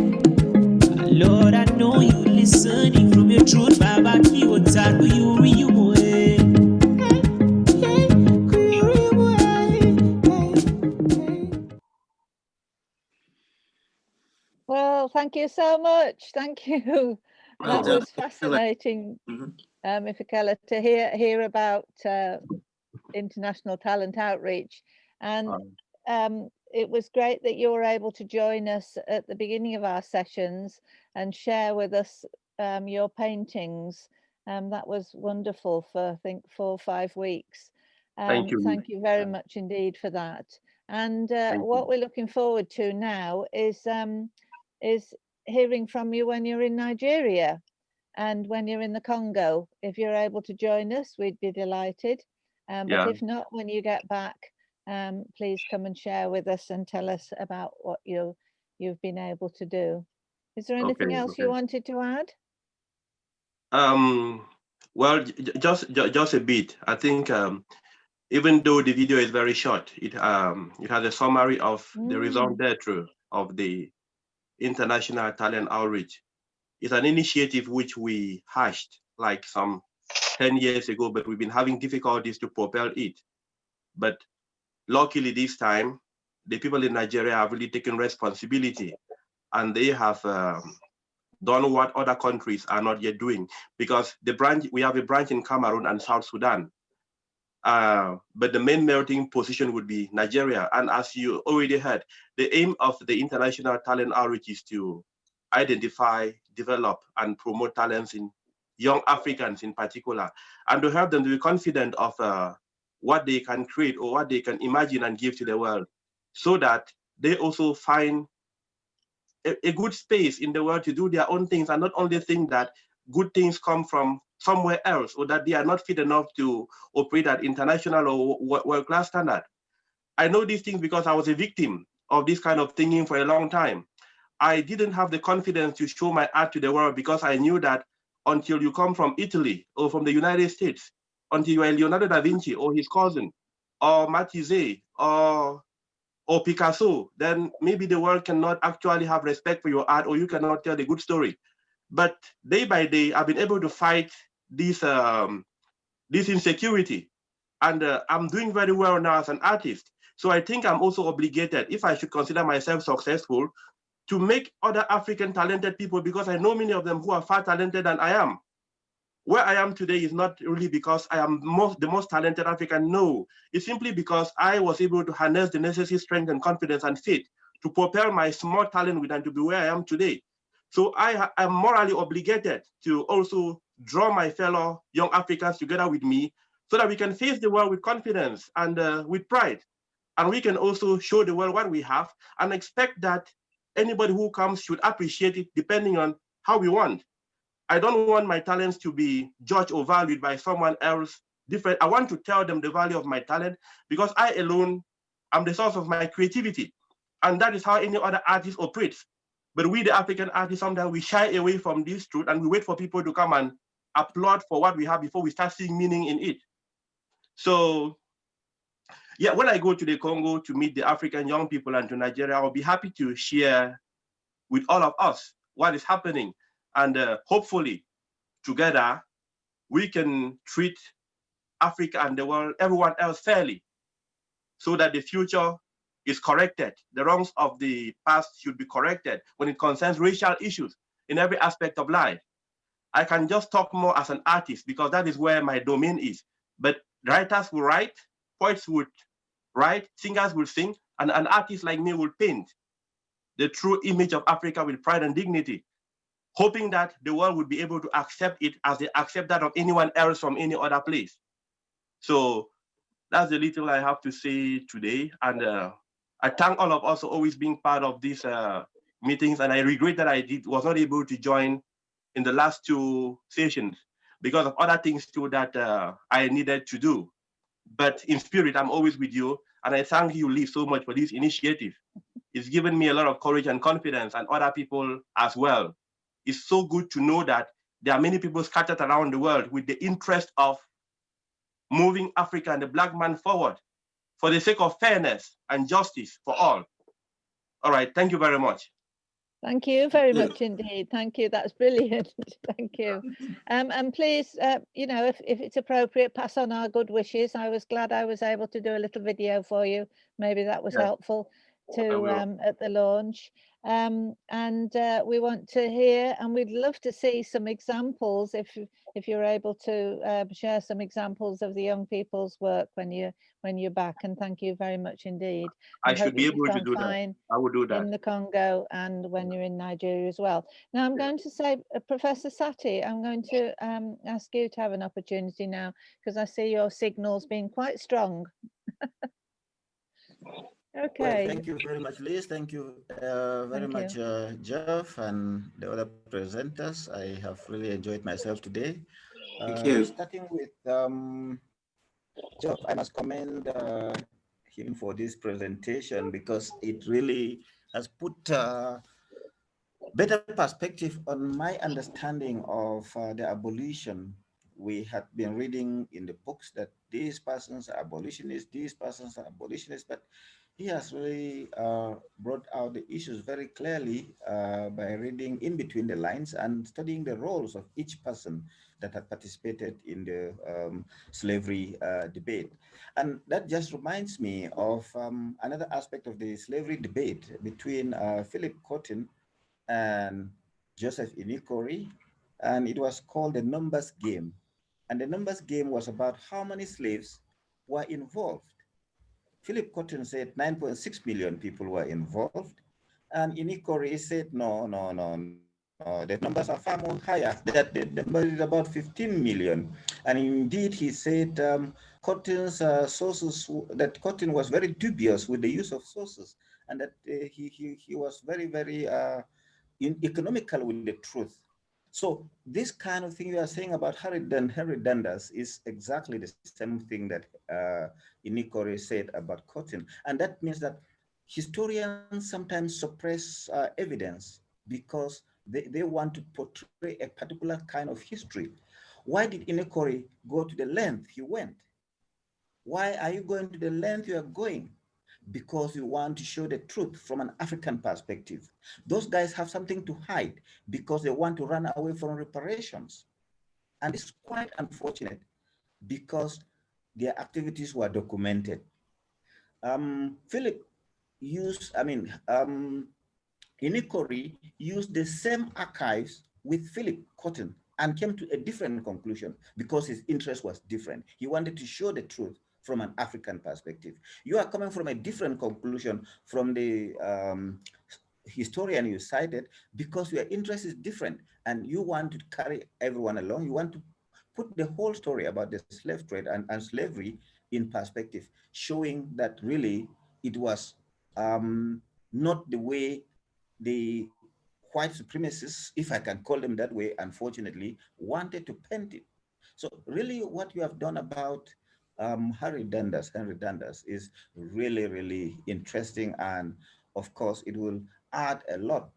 Lord, I know you listening from your throne. Baba, what's that? You Well, thank you so much. Thank you. That was fascinating, Mifikela, to hear about International Talent Outreach. And it was great that you were able to join us at the beginning of our sessions and share with us your paintings. That was wonderful for, I think, 4 or 5 weeks. Thank you. Thank you very much indeed for that. And what we're looking forward to now is hearing from you when you're in Nigeria and when you're in the Congo. If you're able to join us, we'd be delighted. But if not, when you get back, please come and share with us and tell us about what you've been able to do. Is there anything else you wanted to add? Well, just a bit. I think even though the video is very short, it has a summary of the result there through of the International Talent Outreach. It's an initiative which we hashed like some 10 years ago, but we've been having difficulties to propel it. But luckily this time, the people in Nigeria have really taken responsibility and they have done what other countries are not yet doing, because we have a branch in Cameroon and South Sudan. But the main melting position would be Nigeria. And as you already heard, the aim of the International Talent Outreach is to identify, develop, and promote talents in young Africans in particular, and to help them to be confident of what they can create or what they can imagine and give to the world, so that they also find a good space in the world to do their own things and not only think that good things come from somewhere else or that they are not fit enough to operate at international or world-class standard. I know these things because I was a victim of this kind of thinking for a long time. I didn't have the confidence to show my art to the world because I knew that until you come from Italy or from the United States, until you are Leonardo da Vinci or his cousin or Matisse or or Picasso, then maybe the world cannot actually have respect for your art, or you cannot tell a good story. But day by day, I've been able to fight this insecurity, and I'm doing very well now as an artist. So I think I'm also obligated, if I should consider myself successful, to make other African talented people, because I know many of them who are far talented than I am. Where I am today is not really because I am the most talented African. No, it's simply because I was able to harness the necessary strength and confidence and faith to propel my small talent with and to be where I am today. So I am morally obligated to also draw my fellow young Africans together with me so that we can face the world with confidence and with pride. And we can also show the world what we have and expect that anybody who comes should appreciate it depending on how we want. I don't want my talents to be judged or valued by someone else different. I want to tell them the value of my talent because I alone am the source of my creativity. And that is how any other artist operates. But we, the African artists, sometimes we shy away from this truth and we wait for people to come and applaud for what we have before we start seeing meaning in it. So, yeah, when I go to the Congo to meet the African young people and to Nigeria, I'll be happy to share with all of us what is happening. And hopefully, together, we can treat Africa and the world, everyone else fairly, so that the future is corrected. The wrongs of the past should be corrected when it concerns racial issues in every aspect of life. I can just talk more as an artist because that is where my domain is. But writers will write, poets would write, singers will sing, and an artist like me will paint the true image of Africa with pride and dignity, hoping that the world would be able to accept it as they accept that of anyone else from any other place. So that's the little I have to say today. And I thank all of us for always being part of these meetings. And I regret that I was not able to join in the last two sessions because of other things too that I needed to do. But in spirit, I'm always with you. And I thank you, Lee, so much for this initiative. It's given me a lot of courage and confidence, and other people as well. It's so good to know that there are many people scattered around the world with the interest of moving Africa and the Black man forward for the sake of fairness and justice for all. All right, thank you very much. Thank you very much indeed. Thank you. That's brilliant. Thank you. And please, you know, if it's appropriate, pass on our good wishes. I was glad I was able to do a little video for you. Maybe that was helpful to at the launch. And we want to hear, and we'd love to see some examples if you're able to share some examples of the young people's work when you're back. And thank you very much indeed. I should be able to do that. I will do that in the Congo and when you're in Nigeria as well. Now I'm going to say, Professor Sati, I'm going to ask you to have an opportunity now because I see your signal's been quite strong. Okay. Well, thank you very much, Liz. Thank you very much, Geoff, and the other presenters. I have really enjoyed myself today. Thank you. Starting with Geoff, I must commend him for this presentation because it really has put better perspective on my understanding of the abolition. We had been reading in the books that these persons are abolitionists, these persons are abolitionists, but he has really brought out the issues very clearly by reading in between the lines and studying the roles of each person that had participated in the slavery debate. And that just reminds me of another aspect of the slavery debate between Philip Cotton and Joseph Inikori, and it was called the numbers game. And the numbers game was about how many slaves were involved. Philip Cotton said 9.6 million people were involved, and Inikori said, no, the numbers are far more higher, that the number is about 15 million. And indeed, he said Cotton's sources, that Cotton was very dubious with the use of sources, and that he was very, very economical with the truth. So this kind of thing you are saying about Henry Dundas is exactly the same thing that Inikori said about Cotton. And that means that historians sometimes suppress evidence because they want to portray a particular kind of history. Why did Inikori go to the length he went? Why are you going to the length you are going? because you want to show the truth from an African perspective. Those guys have something to hide because they want to run away from reparations. And it's quite unfortunate because their activities were documented. Philip used, Inikori used the same archives with Philip Cotton and came to a different conclusion because his interest was different. He wanted to show the truth from an African perspective. You are coming from a different conclusion from the historian you cited because your interest is different and you want to carry everyone along. You want to put the whole story about the slave trade and slavery in perspective, showing that really it was not the way the white supremacists, if I can call them that way, unfortunately, wanted to paint it. So really what you have done about Henry Dundas is really, really interesting. And of course, it will add a lot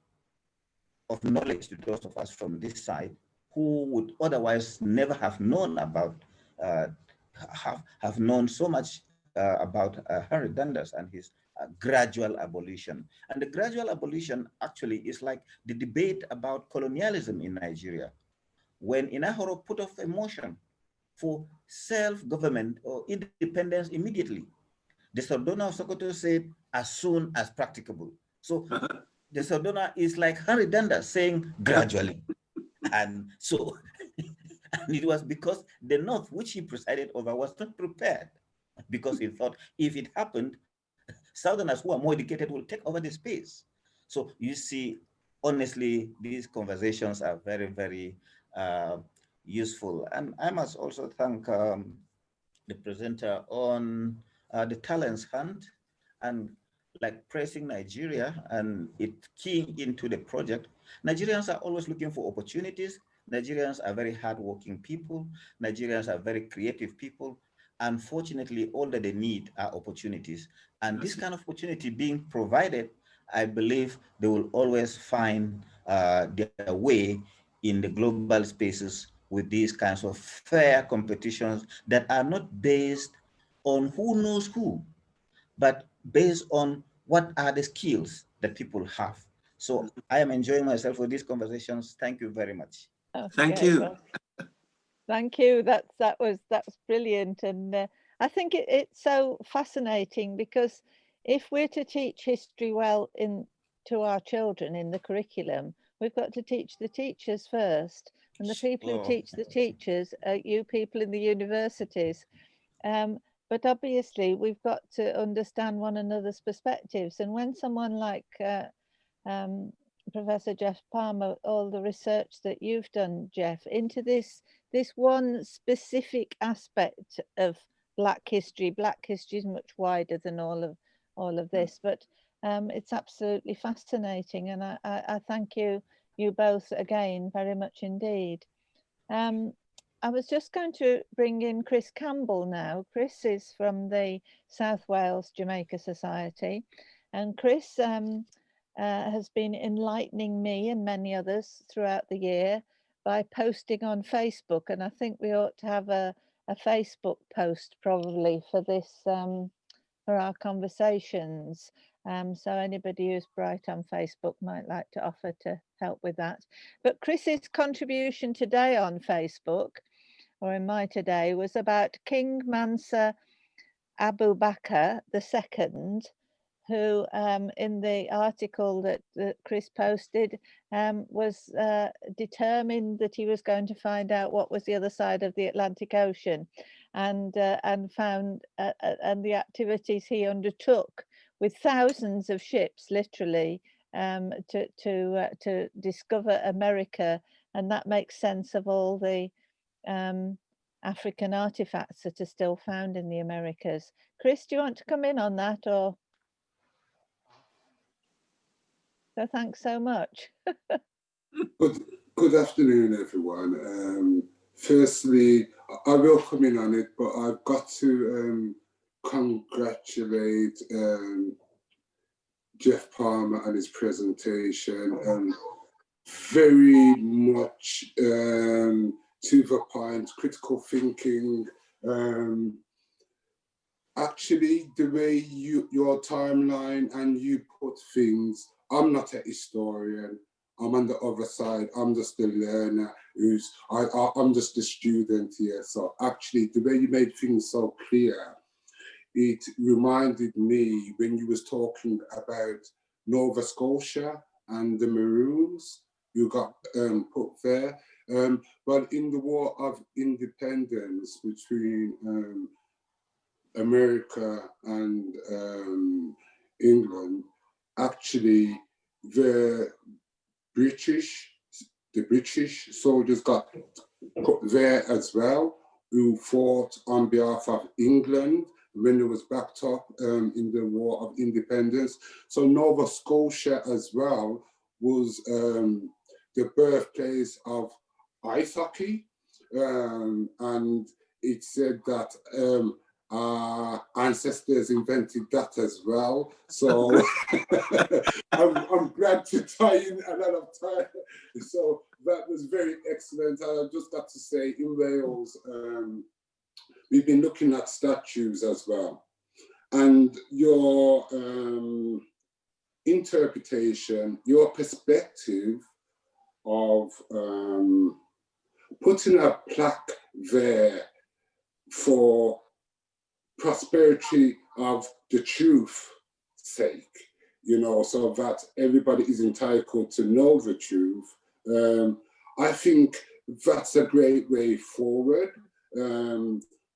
of knowledge to those of us from this side who would otherwise never have known about, have known so much about Henry Dundas and his gradual abolition. And the gradual abolition actually is like the debate about colonialism in Nigeria. When Inahoro put off a motion for self-government or independence immediately, the Sardona of Sokoto said, as soon as practicable. So the Sardona is like Henry Dundas saying gradually. And so, and it was because the North, which he presided over, was not prepared, because he thought if it happened, Southerners who are more educated will take over the space. So you see, honestly, these conversations are very, very useful. And I must also thank the presenter on the talents hunt and like praising Nigeria and it keying into the project. Nigerians are always looking for opportunities. Nigerians are very hardworking people. Nigerians are very creative people. Unfortunately, all that they need are opportunities. And this kind of opportunity being provided, I believe they will always find their way in the global spaces with these kinds of fair competitions that are not based on who knows who, but based on what are the skills that people have. So I am enjoying myself with these conversations. Thank you very much. Okay, Thank you. well, thank you. That was brilliant, and I think it's so fascinating because if we're to teach history well to our children in the curriculum, we've got to teach the teachers first, and the people who teach the teachers are you people in the universities. But obviously, we've got to understand one another's perspectives, and when someone like Professor Geoff Palmer, all the research that you've done, Geoff, into this one specific aspect of Black history. Black history is much wider than all of this, but it's absolutely fascinating, and I thank you both again very much indeed. I was just going to bring in Chris Campbell now. Chris is from the South Wales Jamaica Society, and Chris has been enlightening me and many others throughout the year by posting on Facebook, and I think we ought to have a Facebook post probably for this, for our conversations. So anybody who's bright on Facebook might like to offer to help with that. But Chris's contribution today on Facebook, or in my today, was about King Mansa Abu Bakr II, who in the article that Chris posted was determined that he was going to find out what was the other side of the Atlantic Ocean, and found and the activities he undertook with thousands of ships, literally, to discover America, and that makes sense of all the African artifacts that are still found in the Americas. Chris, do you want to come in on that, or? So thanks so much. Good afternoon, everyone. Firstly, I will come in on it, but I've got to congratulate Geoff Palmer and his presentation. Very much to the point, critical thinking. actually the way your timeline and you put things, I'm not a historian. I'm on the other side. I'm just the learner I'm just the student here. So actually the way you made things so clear, it reminded me when you was talking about Nova Scotia and the Maroons who got put there. But in the War of Independence between America and England, actually the British soldiers got put there as well, who fought on behalf of England when it was backed up in the War of Independence. So Nova Scotia as well was the birthplace of ice hockey, and it said that our ancestors invented that as well. So I'm glad to tie in a lot of time. So that was very excellent. I just got to say, in Wales, we've been looking at statues as well. And your interpretation, your perspective of putting a plaque there for prosperity of the truth sake, you know, so that everybody is entitled to know the truth. I think that's a great way forward.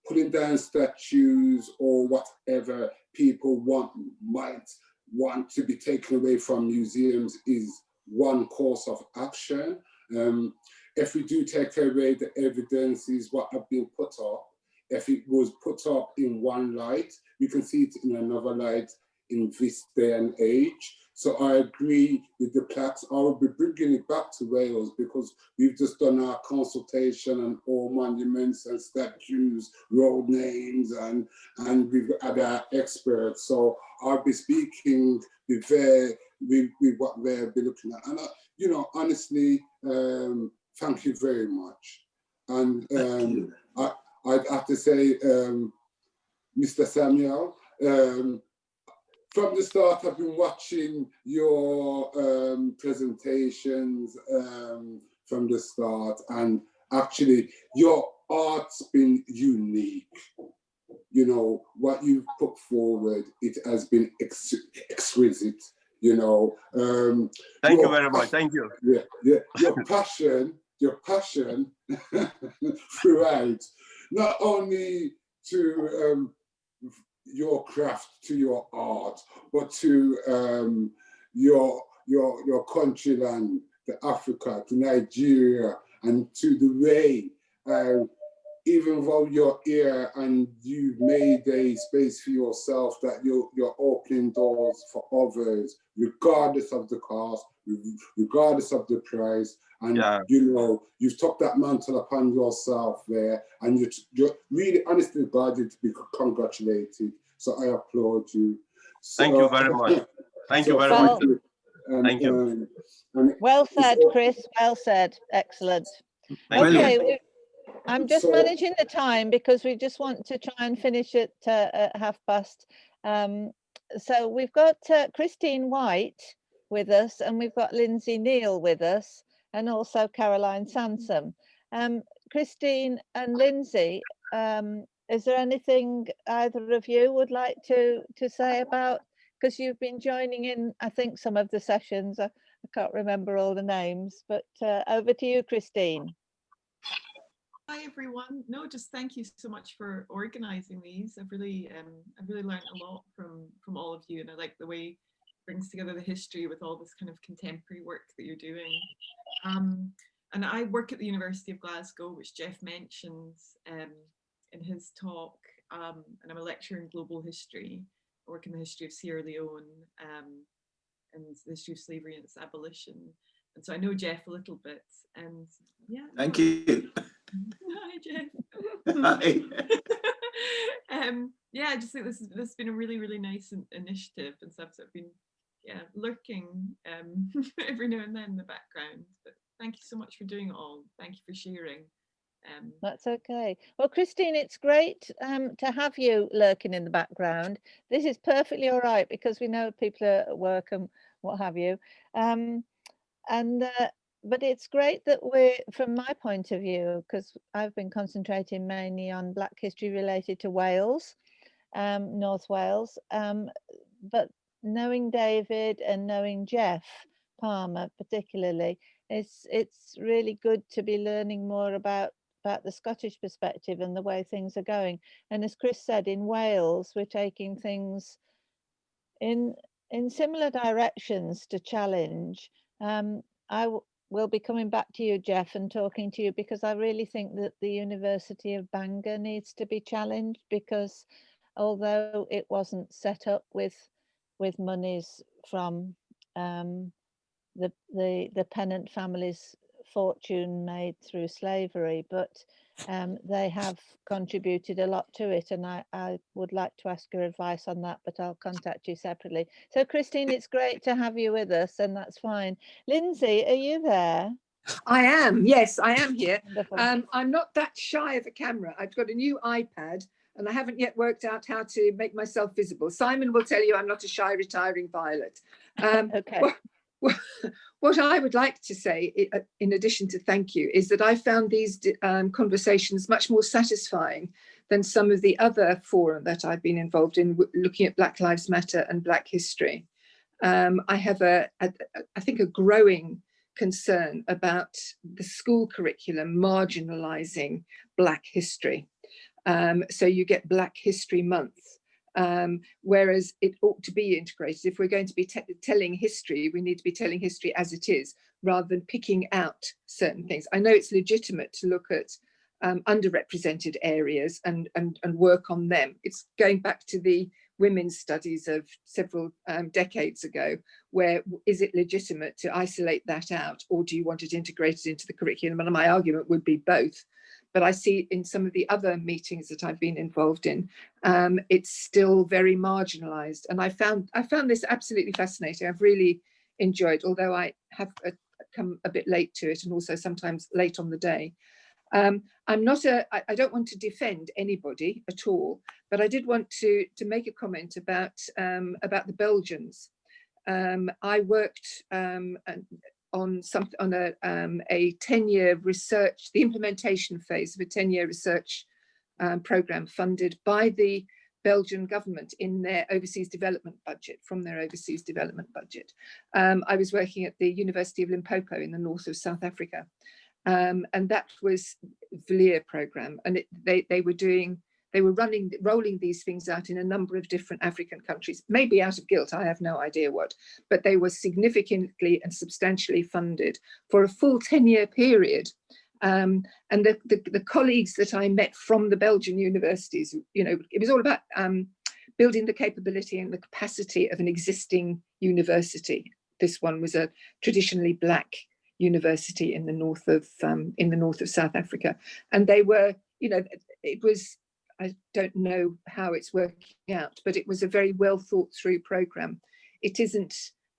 Putting down statues or whatever people might want to be taken away from museums is one course of action. If we do take away the evidences, what have been put up, if it was put up in one light, we can see it in another light in this day and age. So I agree with the plaques. I will be bringing it back to Wales because we've just done our consultation on all monuments and statues, road names, and we've had our experts. So I'll be speaking with what they'll be looking at. And, you know, honestly, thank you very much. And I'd have to say, Mr. Samuel, from the start, I've been watching your presentations from the start, and actually your art's been unique. You know, what you've put forward, it has been exquisite, you know. Thank you very much, thank you. Yeah, your passion throughout, not only to your craft, to your art, but to your countryland, to Africa, to Nigeria, and to the way, even though you're here and you've made a space for yourself, that you're opening doors for others, regardless of the cost, regardless of the price. And you know, you've took that mantle upon yourself there, and you're really, honestly, God, to be congratulated. So I applaud you. So, thank you very much. Thank you very much. Thank you. Well said, Chris. Well said. Excellent. Okay, I'm just managing the time because we just want to try and finish at past. So we've got Christine White with us, and we've got Lindsay Neal with us, and also Caroline Sansom. Christine and Lindsay, is there anything either of you would like to say about, because you've been joining in, I think, some of the sessions. I can't remember all the names, but over to you, Christine. Hi everyone. No, just thank you so much for organising these. I've really learned a lot from all of you, and I like the way it brings together the history with all this kind of contemporary work that you're doing. And I work at the University of Glasgow, which Geoff mentions in his talk, and I'm a lecturer in global history. I work in the history of Sierra Leone and the history of slavery and its abolition. And so I know Geoff a little bit, and yeah. Thank you. Hi, Geoff. Hi. Yeah, I just think this has been a really, really nice initiative, and so I've sort of been lurking every now and then in the background. But thank you so much for doing it all. Thank you for sharing. That's okay. Well, Christine, it's great to have you lurking in the background. This is perfectly all right because we know people are at work and what have you. But it's great that we're, from my point of view, because I've been concentrating mainly on Black history related to Wales, North Wales, but knowing David and knowing Geoff Palmer particularly, it's really good to be learning more about the Scottish perspective and the way things are going. And as Chris said, in Wales, we're taking things in similar directions to challenge. We'll be coming back to you, Geoff, and talking to you because I really think that the University of Bangor needs to be challenged because although it wasn't set up with monies from the Pennant family's fortune made through slavery, but they have contributed a lot to it, and I would like to ask your advice on that, but I'll contact you separately. So Christine, it's great to have you with us, and that's fine. Lindsay, are you there? I am, yes, I am here. I'm not that shy of a camera. I've got a new iPad and I haven't yet worked out how to make myself visible. Simon will tell you I'm not a shy retiring violet. Okay. What I would like to say, in addition to thank you, is that I found these conversations much more satisfying than some of the other forums that I've been involved in, looking at Black Lives Matter and Black history. I have I think a growing concern about the school curriculum marginalizing Black history. So you get Black History Month, whereas it ought to be integrated. If we're going to be telling history, we need to be telling history as it is, rather than picking out certain things. I know it's legitimate to look at underrepresented areas and work on them. It's going back to the women's studies of several decades ago, where is it legitimate to isolate that out, or do you want it integrated into the curriculum? And my argument would be both. But I see in some of the other meetings that I've been involved in, it's still very marginalized. And I found this absolutely fascinating. I've really enjoyed, although I have come a bit late to it and also sometimes late on the day. I don't want to defend anybody at all, but I did want to make a comment about the Belgians. I worked on a 10-year research, the implementation phase of a 10-year research program funded by the Belgian government in their overseas development budget, from their overseas development budget. I was working at the University of Limpopo in the north of South Africa. And that was VLIR program, and they were rolling these things out in a number of different African countries, maybe out of guilt, I have no idea what, but they were significantly and substantially funded for a full 10-year period. And the colleagues that I met from the Belgian universities, it was all about building the capability and the capacity of an existing university. This one was a traditionally Black university in the north of South Africa, and they were, it was, I don't know how it's working out, but it was a very well thought through program. It isn't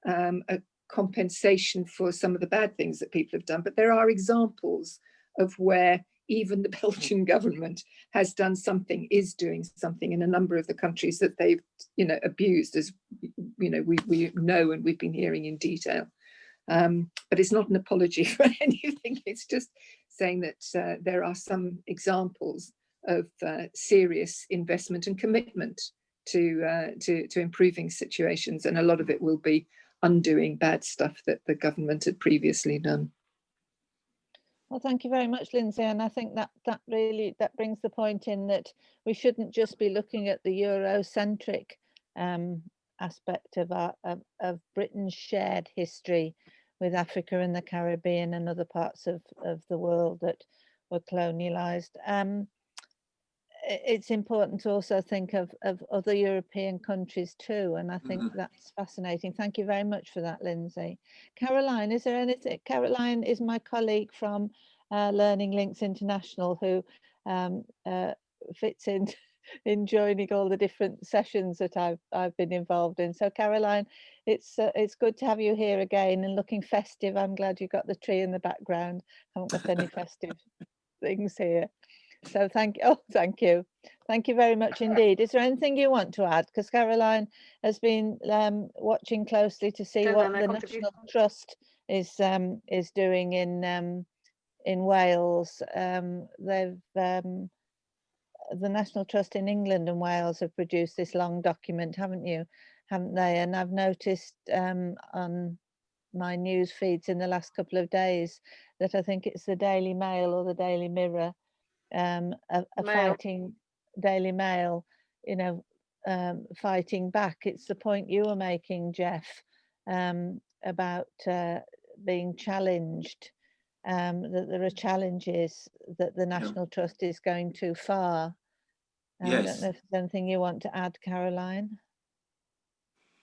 a compensation for some of the bad things that people have done, but there are examples of where even the Belgian government has done something, is doing something in a number of the countries that they've, abused, as we know and we've been hearing in detail. But it's not an apology for anything. It's just saying that there are some examples of serious investment and commitment to improving situations, and a lot of it will be undoing bad stuff that the government had previously done. Well, thank you very much, Lindsay. And I think that really brings the point in that we shouldn't just be looking at the Eurocentric aspect of Britain's shared history with Africa and the Caribbean and other parts of the world that were colonialized. It's important to also think of other European countries too, and I think that's fascinating. Thank you very much for that, Lindsay. Caroline, is there anything? Caroline is my colleague from Learning Links International, who fits in joining all the different sessions that I've been involved in. So Caroline, it's good to have you here again and looking festive. I'm glad you got the tree in the background. I haven't got any festive things here. So thank you. Thank you very much indeed. Is there anything you want to add? Because Caroline has been watching closely to see what the National Trust is doing in Wales. The National Trust in England and Wales have produced this long document, haven't they? And I've noticed on my news feeds in the last couple of days that I think it's the Daily Mail or the Daily Mirror, a fighting Daily Mail, fighting back. It's the point you were making, Geoff, about being challenged, that there are challenges, that the National Trust is going too far. I don't know if there's anything you want to add, Caroline.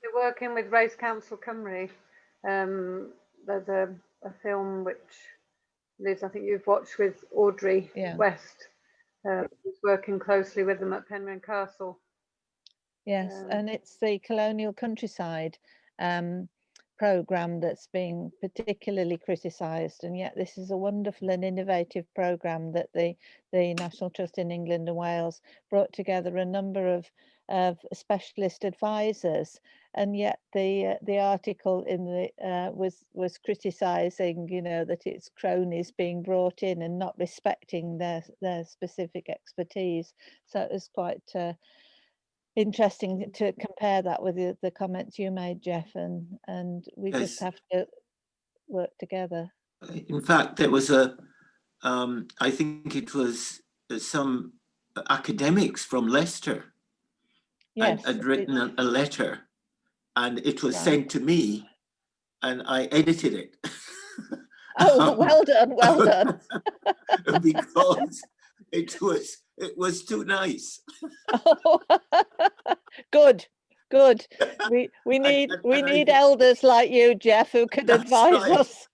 We're working with Race Council Cymru. There's a film which, Liz, I think you've watched with Audrey West. Who's working closely with them at Penrhyn Castle. Yes, and it's the Colonial Countryside programme that's being particularly criticised, and yet this is a wonderful and innovative programme that the National Trust in England and Wales brought together a number of specialist advisors, and yet the article in the was criticising, that it's cronies being brought in and not respecting their specific expertise. So it was quite interesting to compare that with the comments you made, Geoff, and we just have to work together. In fact, there was I think it was some academics from Leicester had written a letter, and it was sent to me, and I edited it. Oh, well done. Because it was too nice. Oh, good. We need elders like you, Geoff, who can advise us.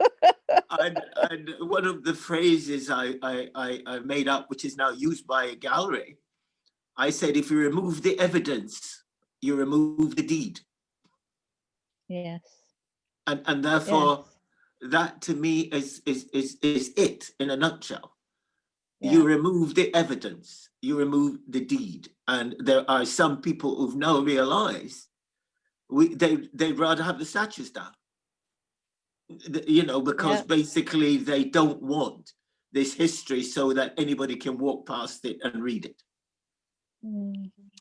and one of the phrases I made up, which is now used by a gallery, I said, if you remove the evidence, you remove the deed. Yes. And therefore, that to me is it in a nutshell. Yeah. You remove the evidence, you remove the deed. And there are some people who've now realized they'd rather have the statues down. Because basically they don't want this history so that anybody can walk past it and read it.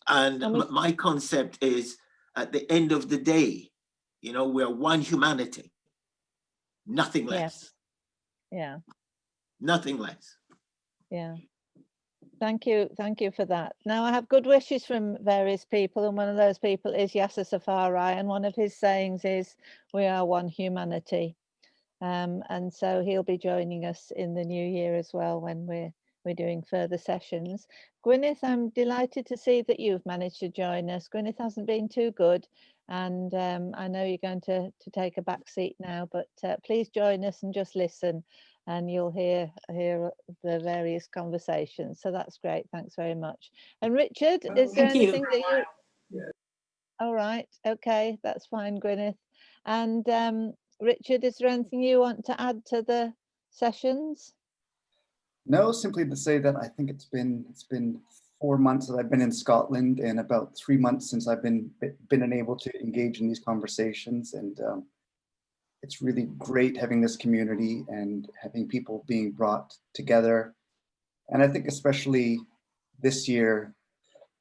And my concept is, at the end of the day, we're one humanity, nothing less. Yeah. Nothing less. Yeah. Thank you for that. Now I have good wishes from various people, and one of those people is Yasser Safari, and one of his sayings is, we are one humanity. And so he'll be joining us in the new year as well when we're doing further sessions. Gwyneth, I'm delighted to see that you've managed to join us. Gwyneth hasn't been too good, and I know you're going to take a back seat now, but please join us and just listen, and you'll hear the various conversations. So that's great. Thanks very much. And Richard, is there anything that you... All right. Okay, that's fine, Gwyneth. And Richard, is there anything you want to add to the sessions? No, simply to say that I think it's been 4 months that I've been in Scotland, and about 3 months since I've been unable to engage in these conversations, and it's really great having this community and having people being brought together. And I think especially this year,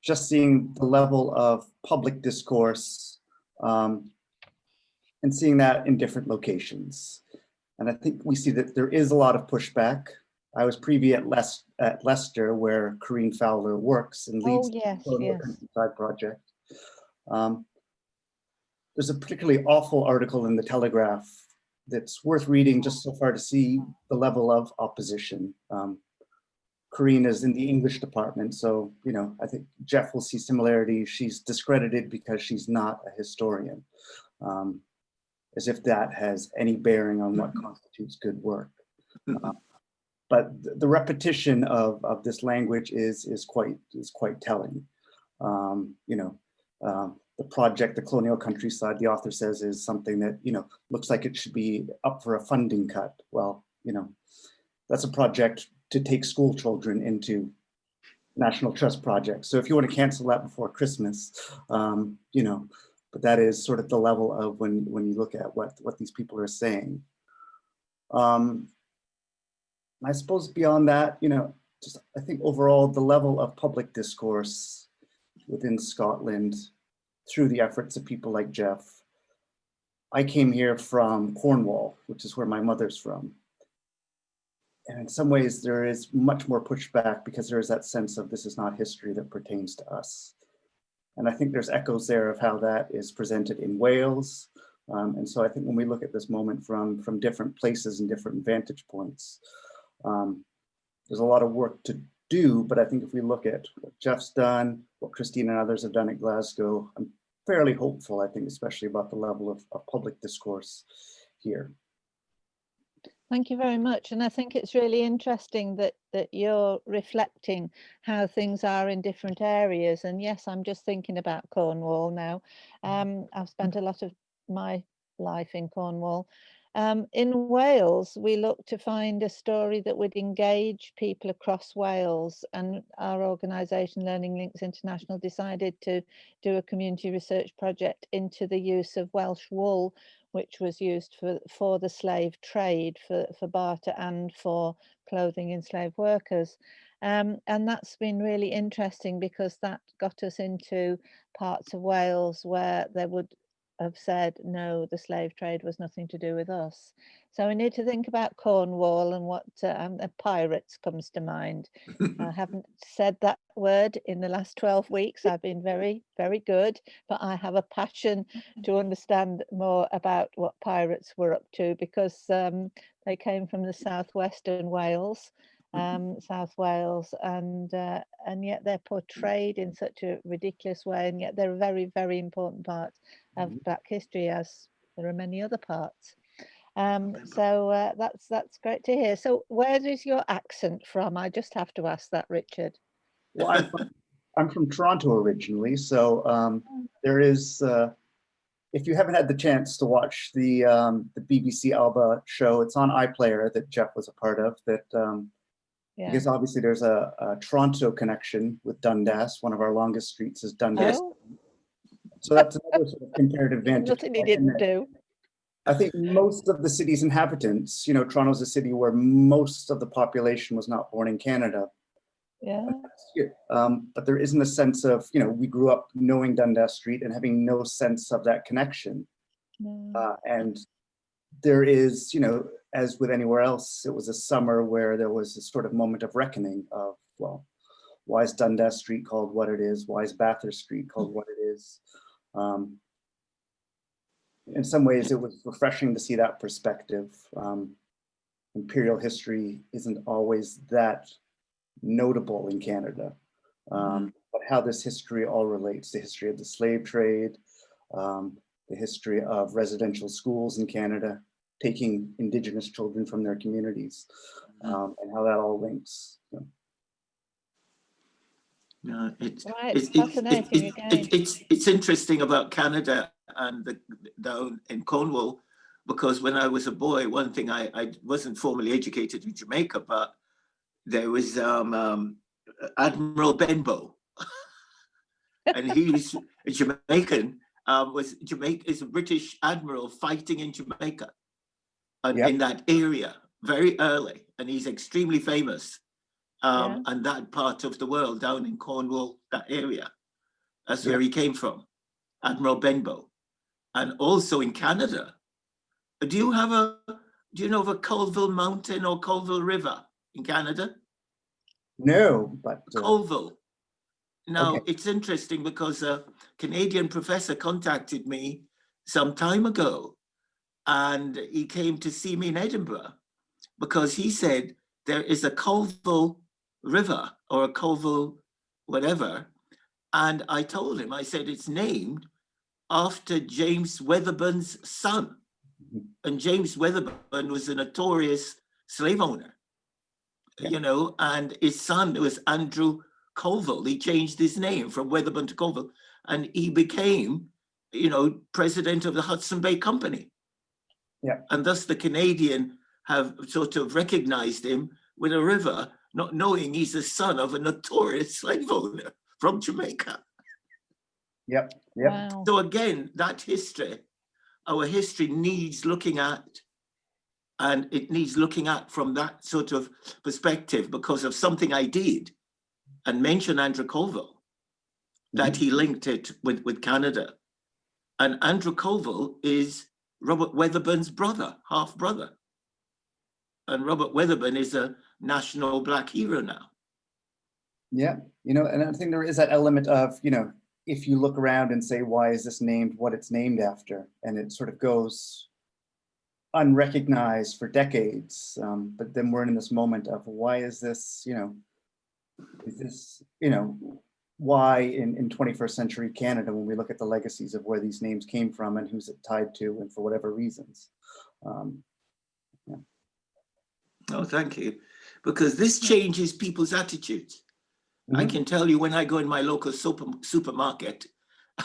just seeing the level of public discourse and seeing that in different locations. And I think we see that there is a lot of pushback. I was preview at Leicester, where Corinne Fowler works and leads the Countryside project. There's a particularly awful article in the Telegraph that's worth reading just so far to see the level of opposition. Corinne is in the English department, so I think Geoff will see similarities. She's discredited because she's not a historian, as if that has any bearing on what constitutes good work. But the repetition of this language is quite telling. The project, the Colonial Countryside, the author says, is something that looks like it should be up for a funding cut. Well, that's a project to take school children into National Trust projects. So if you want to cancel that before Christmas, you know, but that is sort of the level of when you look at what these people are saying. I suppose beyond that, you know, just I think overall the level of public discourse within Scotland through the efforts of people like Geoff. I came here from Cornwall, which is where my mother's from. And in some ways there is much more pushback because there is that sense of this is not history that pertains to us. And I think there's echoes there of how that is presented in Wales. And so I think when we look at this moment from different places and different vantage points, there's a lot of work to do, but I think if we look at what Geoff's done, what Christine and others have done at Glasgow, I'm fairly hopeful, I think, especially about the level of public discourse here. Thank you very much. And I think it's really interesting that you're reflecting how things are in different areas. And yes, I'm just thinking about Cornwall now. I've spent a lot of my life in Cornwall. In Wales, we looked to find a story that would engage people across Wales, and our organisation Learning Links International decided to do a community research project into the use of Welsh wool, which was used for the slave trade, for barter and for clothing enslaved workers. And that's been really interesting because that got us into parts of Wales where they would have said, no, the slave trade was nothing to do with us. So we need to think about Cornwall and what pirates comes to mind. I haven't said that word in the last 12 weeks. I've been very, very good, but I have a passion to understand more about what pirates were up to because they came from the southwestern Wales, South Wales, and yet they're portrayed in such a ridiculous way, and yet they're a very, very important part of Black history, as there are many other parts. So that's great to hear. So where is your accent from? I just have to ask that, Richard. Well, I'm from Toronto originally, so there is. If you haven't had the chance to watch the BBC Alba show, it's on iPlayer that Geoff was a part of. Because obviously there's a Toronto connection with Dundas. One of our longest streets is Dundas. Oh. So that's another sort of comparative advantage. Nothing he didn't do. I think most of the city's inhabitants, you know, Toronto's a city where most of the population was not born in Canada. Yeah. But there isn't a sense of, you know, we grew up knowing Dundas Street and having no sense of that connection. No. And there is, you know, as with anywhere else, it was a summer where there was a sort of moment of reckoning of, well, why is Dundas Street called what it is? Why is Bathurst Street called what it is? In some ways, it was refreshing to see that perspective. Imperial history isn't always that notable in Canada, but how this history all relates, the history of the slave trade, the history of residential schools in Canada, taking Indigenous children from their communities, and how that all links. No, it's fascinating. It's interesting about Canada and down in Cornwall, because when I was a boy, one thing I wasn't formally educated in Jamaica, but there was Admiral Benbow, and he was a Jamaican. Is a British admiral fighting in Jamaica, and in that area very early, and he's extremely famous. And that part of the world down in Cornwall, that area, that's where he came from, Admiral Benbow. And also in Canada, do you know of a Colville Mountain or Colville River in Canada? No, but Colville. Now, it's interesting because a Canadian professor contacted me some time ago, and he came to see me in Edinburgh because he said there is a Colville River or a Colville whatever. And I told him, I said, it's named after James Weatherburn's son. And James Weatherburn was a notorious slave owner, you know, and his son was Andrew Colville. He changed his name from Weatherburn to Colville, and he became, you know, president of the Hudson Bay Company. And thus the Canadian have sort of recognized him with a river not knowing he's the son of a notorious slave owner from Jamaica. Yep. Wow. So again, that history, our history needs looking at, and it needs looking at from that sort of perspective because of something I did and mentioned Andrew Colville, that he linked it with Canada. And Andrew Colville is Robert Wedderburn's brother, half brother. And Robert Wedderburn is a national Black hero now. Yeah, you know, and I think there is that element of, you know, if you look around and say, why is this named what it's named after? And it sort of goes unrecognized for decades. But then we're in this moment of why is this, you know, why in 21st century Canada, when we look at the legacies of where these names came from and who's it tied to and for whatever reasons. Yeah. Oh, thank you. Because this changes people's attitudes. I can tell you when I go in my local supermarket,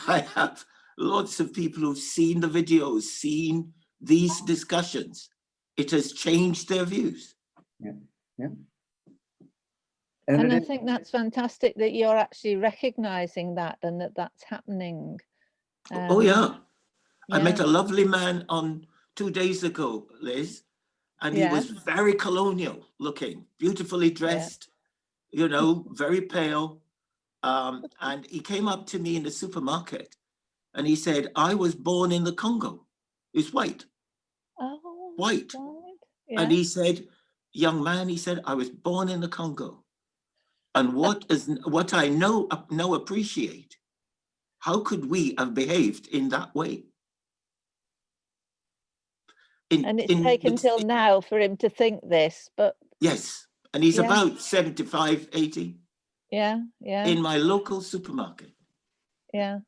I have lots of people who've seen the videos, seen these discussions. It has changed their views. Yeah, yeah. And I think that's fantastic that you're actually recognizing that and that that's happening. Oh, yeah. I met a lovely man on 2 days ago, Liz, and he was very colonial looking, beautifully dressed, you know, very pale. And he came up to me in the supermarket and he said, I was born in the Congo. He's white. Oh, white. Right. And he said, young man, he said, I was born in the Congo. And what I now appreciate, how could we have behaved in that way? And it's taken till now for him to think this, but... Yes, and he's about 75, 80. Yeah. In my local supermarket. Yeah.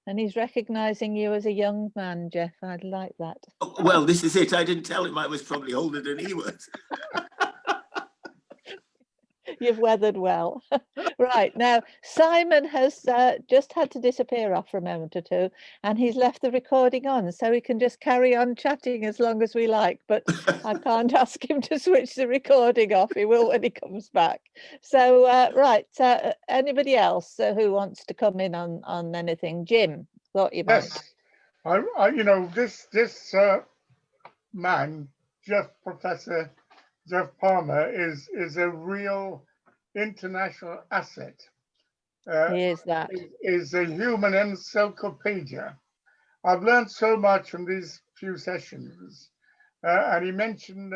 And he's recognizing you as a young man, Geoff. I'd like that. Well, this is it. I didn't tell him I was probably older than he was. You've weathered well. Right, now Simon has just had to disappear off for a moment or two, and he's left the recording on, so we can just carry on chatting as long as we like, but I can't ask him to switch the recording off. He will when he comes back. So right, anybody else who wants to come in on anything? Jim, thought you might. Yes, I you know, this man, Professor Geoff Palmer, is a real international asset. He is that. Is a human encyclopedia. I've learned so much from these few sessions. And he mentioned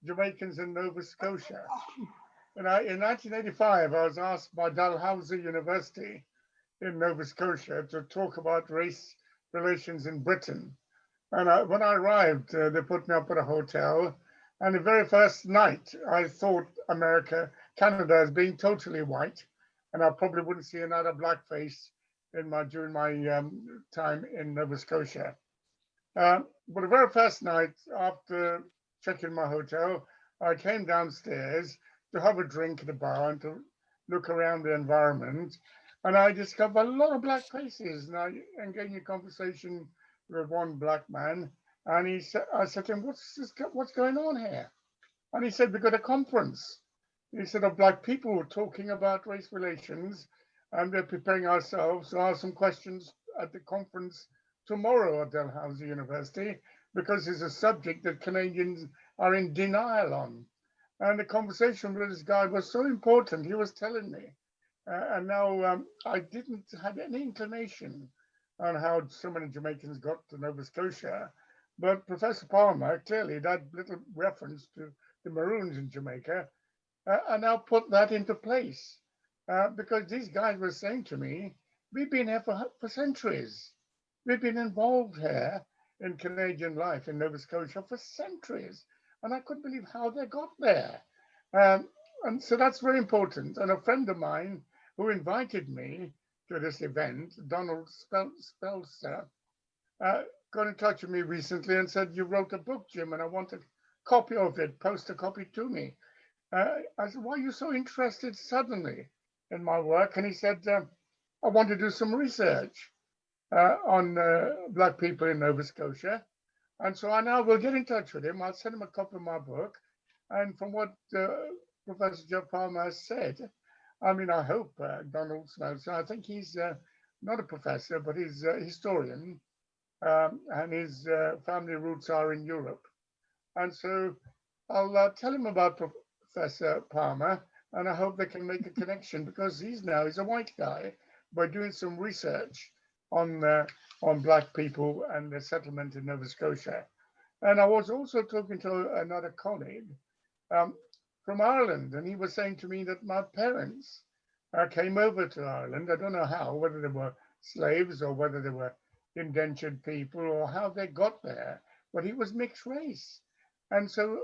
Jamaicans in Nova Scotia. And in 1985, I was asked by Dalhousie University in Nova Scotia to talk about race relations in Britain. And when I arrived, they put me up at a hotel. And the very first night, I thought Canada as being totally white, and I probably wouldn't see another black face during my time in Nova Scotia. But the very first night after checking my hotel, I came downstairs to have a drink at the bar and to look around the environment, and I discovered a lot of black faces. And I engaged in a conversation with one black man, and I said to him, "What's going on here?" And he said, "We got a conference." He said, of black people talking about race relations, and we're preparing ourselves to ask some questions at the conference tomorrow at Dalhousie University, because it's a subject that Canadians are in denial on. And the conversation with this guy was so important. He was telling me, and now I didn't have any inclination on how so many Jamaicans got to Nova Scotia, but Professor Palmer, clearly that little reference to the Maroons in Jamaica, and now put that into place, because these guys were saying to me, we've been here for centuries. We've been involved here in Canadian life in Nova Scotia for centuries, and I couldn't believe how they got there. And so that's very important. And a friend of mine who invited me to this event, Donald Spelster, got in touch with me recently and said, "You wrote a book, Jim, and I want a copy of it, post a copy to me." I said, "Why are you so interested suddenly in my work?" And he said, "I want to do some research on black people in Nova Scotia." And so I now will get in touch with him. I'll send him a copy of my book. And from what Professor Geoff Palmer has said. I mean, I hope Donald knows. I think he's not a professor, but he's a historian, and his family roots are in Europe. And so I'll tell him about Professor Palmer, and I hope they can make a connection, because he's a white guy, by doing some research on Black people and the settlement in Nova Scotia. And I was also talking to another colleague from Ireland, and he was saying to me that my parents came over to Ireland. I don't know how, whether they were slaves or whether they were indentured people or how they got there, but he was mixed race. And so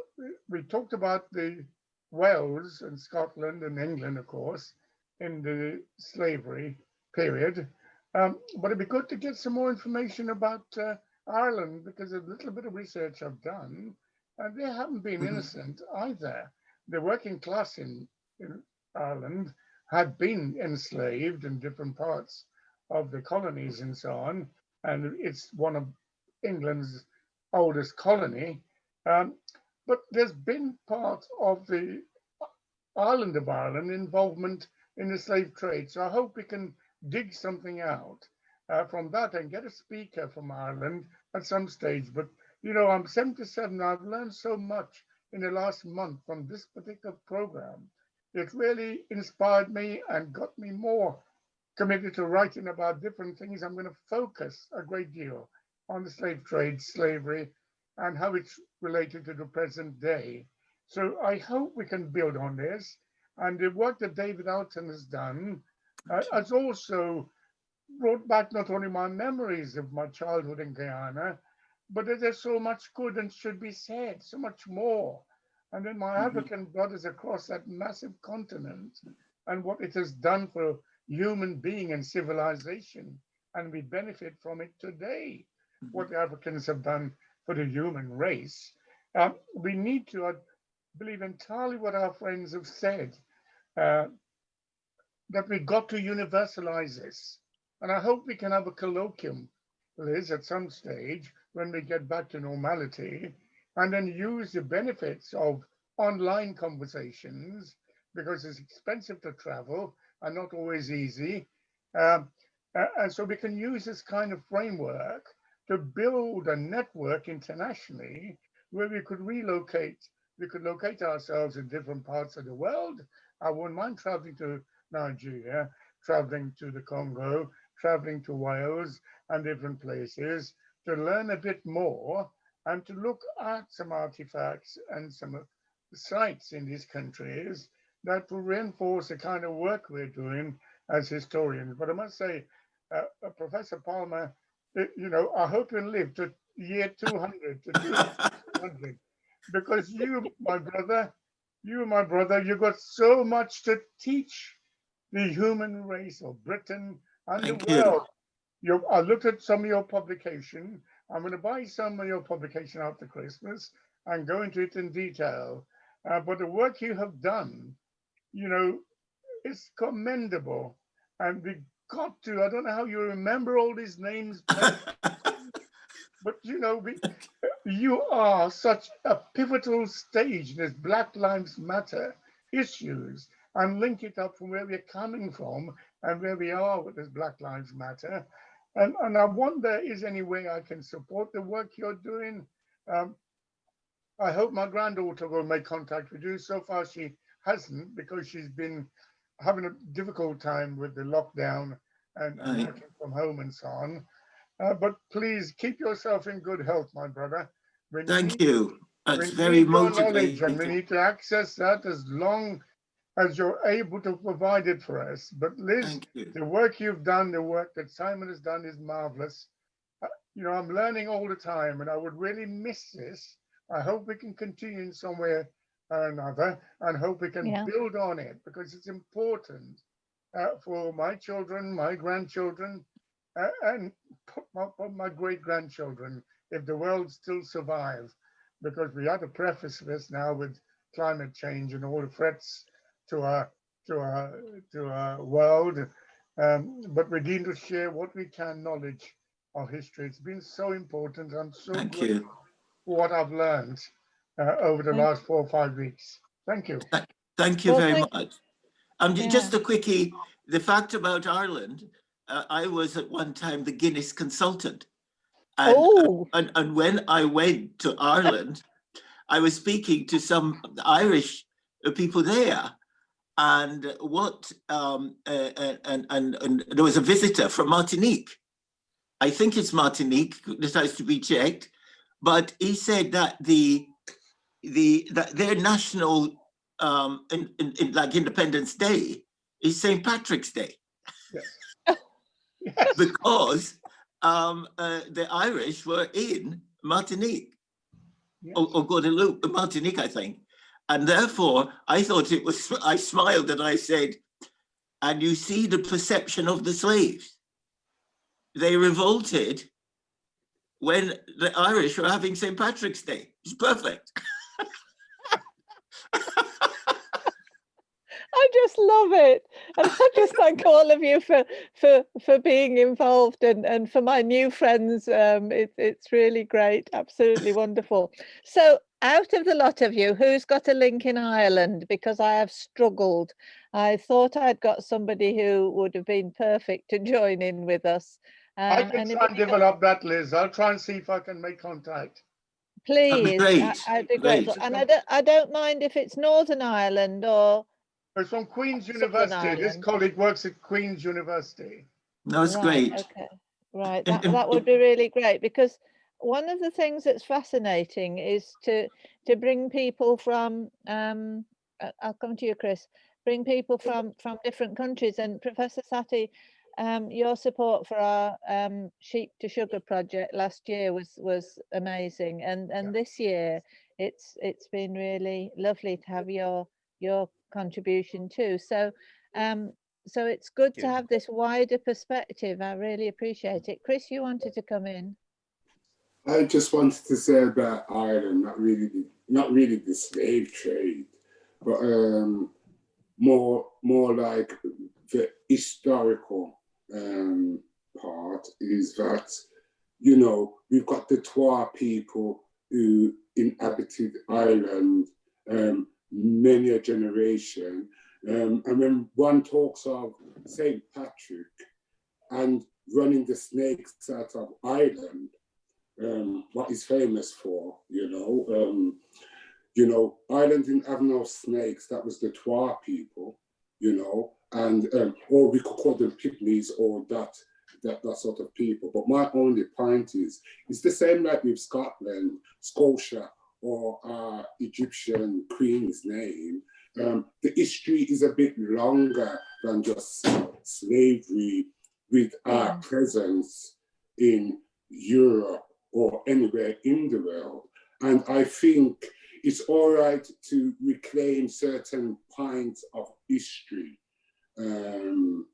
we talked about the Wales and Scotland and England, of course, in the slavery period. But it'd be good to get some more information about Ireland, because a little bit of research I've done, and they haven't been innocent either. The working class in Ireland had been enslaved in different parts of the colonies and so on, and it's one of England's oldest colony. But there's been part of the island of Ireland involvement in the slave trade. So I hope we can dig something out from that and get a speaker from Ireland at some stage. But, you know, I'm 77. I've learned so much in the last month from this particular program. It really inspired me and got me more committed to writing about different things. I'm going to focus a great deal on the slave trade, slavery, and how it's related to the present day. So I hope we can build on this. And the work that David Alton has done has also brought back not only my memories of my childhood in Guyana, but there's so much good and should be said, so much more. And then my African brothers across that massive continent and what it has done for human being and civilization. And we benefit from it today, what the Africans have done for the human race. We need to, I believe entirely what our friends have said, that we got to universalize this. And I hope we can have a colloquium, Liz, at some stage when we get back to normality, and then use the benefits of online conversations, because it's expensive to travel and not always easy. And so we can use this kind of framework to build a network internationally where we could locate ourselves in different parts of the world. I wouldn't mind traveling to Nigeria, traveling to the Congo, traveling to Wales and different places to learn a bit more and to look at some artifacts and some sites in these countries that will reinforce the kind of work we're doing as historians. But I must say, Professor Palmer, you know, I hope you live to year 200, to 200, because you, my brother, you got so much to teach the human race of Britain and the world. I looked at some of your publication. I'm going to buy some of your publication after Christmas and go into it in detail. But the work you have done, you know, is commendable. And we got to, I don't know how you remember all these names, but you know, you are such a pivotal stage in this Black Lives Matter issues, and link it up from where we're coming from and where we are with this Black Lives Matter. And I wonder, is any way I can support the work you're doing? I hope my granddaughter will make contact with you. So far, she hasn't, because she's been having a difficult time with the lockdown and working from home and so on. But please keep yourself in good health, my brother. Thank you. That's very motivating. And we need to access that as long as you're able to provide it for us. But Liz, the work you've done, the work that Simon has done is marvelous. You know, I'm learning all the time, and I would really miss this. I hope we can continue in some way or another, and hope we can build on it, because it's important for my children, my grandchildren, and my great-grandchildren, if the world still survives, because we have to preface this now with climate change and all the threats to our world. But we need to share what we can, knowledge of history. It's been so important. I'm so grateful for what I've learned over the last 4 or 5 weeks. Thank you. Thank you very much. Yeah. Just a quickie, the fact about Ireland, I was at one time the Guinness consultant. And when I went to Ireland, I was speaking to some Irish people there. And and there was a visitor from Martinique. I think it's Martinique, that has to be checked. But he said that that their national like Independence Day is St. Patrick's Day. Yes. Yes. Because the Irish were in Martinique, Yes. or Guadeloupe, Martinique, I think. And therefore, I thought it was, I smiled and I said, and you see the perception of the slaves. They revolted when the Irish were having St. Patrick's Day. It's perfect. I just love it, and I just thank all of you for being involved, and for my new friends. It's really great, absolutely wonderful. So, out of the lot of you, who's got a link in Ireland? Because I have struggled. I thought I'd got somebody who would have been perfect to join in with us. I can try and develop that, Liz. I'll try and see if I can make contact. Please, I'd be grateful. And I don't mind if it's Northern Ireland or. It's from Queen's University. This colleague works at Queen's University. That's great. Okay, right. That would be really great, because one of the things that's fascinating is to bring people from. I'll come to you, Chris. Bring people from different countries. And Professor Satie, your support for our Sheep to Sugar project last year was amazing, and this year it's been really lovely to have your contribution too. So so it's good to have this wider perspective. I really appreciate it. Chris, you wanted to come in. I just wanted to say about Ireland, not really the slave trade, but more like the historical part is that, you know, we've got the Twa people who inhabited Ireland many a generation. And when one talks of St. Patrick and running the snakes out of Ireland, what is famous for, you know, Ireland didn't have no snakes. That was the Twa people, you know, and or we could call them pygmies or that sort of people. But my only point is, it's the same like with Scotland, Scotia, or Egyptian Queen's name. The history is a bit longer than just slavery with our presence in Europe or anywhere in the world. And I think it's all right to reclaim certain points of history from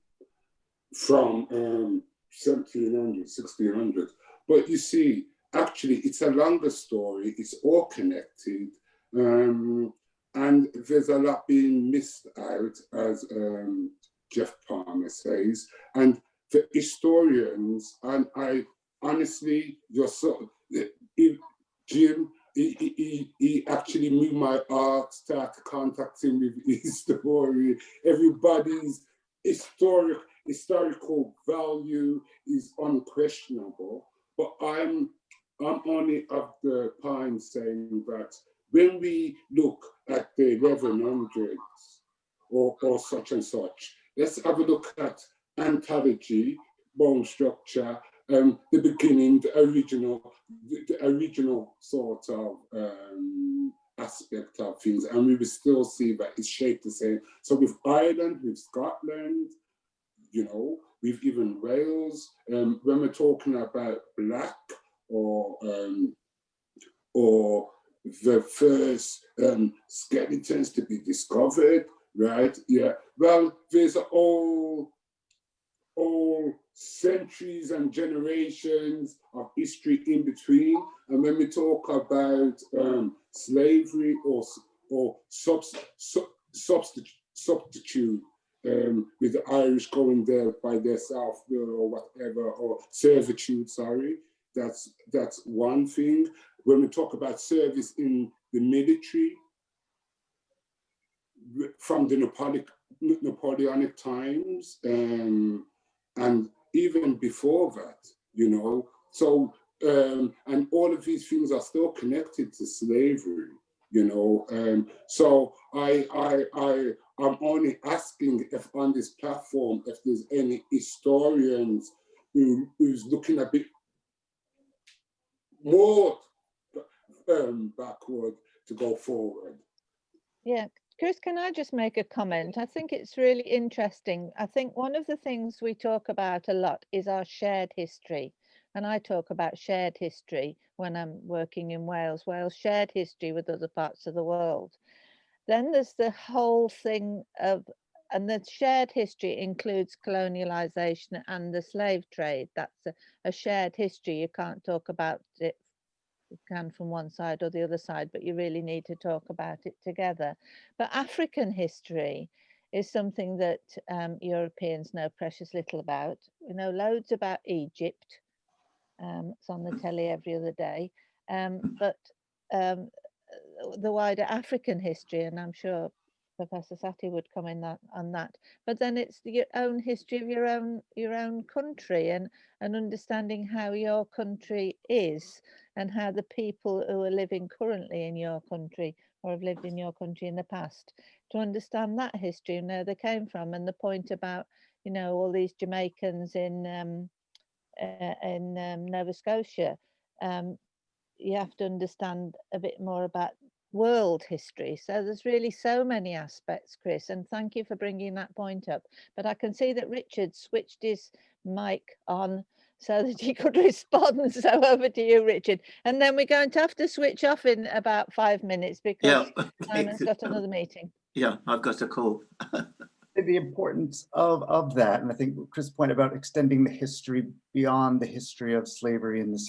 1700, 1600. But you see, actually, it's a longer story. It's all connected. And there's a lot being missed out, as Geoff Palmer says. And the historians, and I honestly, Jim, he actually moved my heart, started contacting with his story. Everybody's historical value is unquestionable. But I'm only of the pine saying that when we look at the 1100s or such and such, let's have a look at anthology, bone structure, the beginning, the original sort of aspect of things, and we will still see that it's shaped the same. So with Ireland, with Scotland, you know, with even Wales, when we're talking about black or the first skeletons to be discovered, right? Yeah. Well, there's all centuries and generations of history in between. And when we talk about slavery or substitute, with the Irish going there by their self-will or whatever, or servitude, sorry, that's one thing. When we talk about service in the military, from the Napoleonic times, and even before that, you know. So, and all of these things are still connected to slavery, you know. So I'm only asking if on this platform, if there's any historians who's looking a bit more backward to go forward. Yeah, Chris, can I just make a comment? I think it's really interesting. I think one of the things we talk about a lot is our shared history. And I talk about shared history when I'm working in Wales, shared history with other parts of the world. Then there's the whole thing of, and the shared history includes colonialization and the slave trade. That's a shared history. You can't talk about it, you can from one side or the other side, but you really need to talk about it together. But African history is something that Europeans know precious little about. We know loads about Egypt. It's on the telly every other day. But the wider African history, and I'm sure Professor Satie would come in on that. But then it's your own history of your own country, and understanding how your country is, and how the people who are living currently in your country or have lived in your country in the past, to understand that history and where they came from. And the point about, you know, all these Jamaicans in Nova Scotia, you have to understand a bit more about world history. So there's really so many aspects, Chris, and thank you for bringing that point up. But I can see that Richard switched his mic on so that he could respond. So over to you, Richard. And then we're going to have to switch off in about 5 minutes because Simon's got another meeting. Yeah, I've got a call. The importance of that, and I think Chris' point about extending the history beyond the history of slavery and the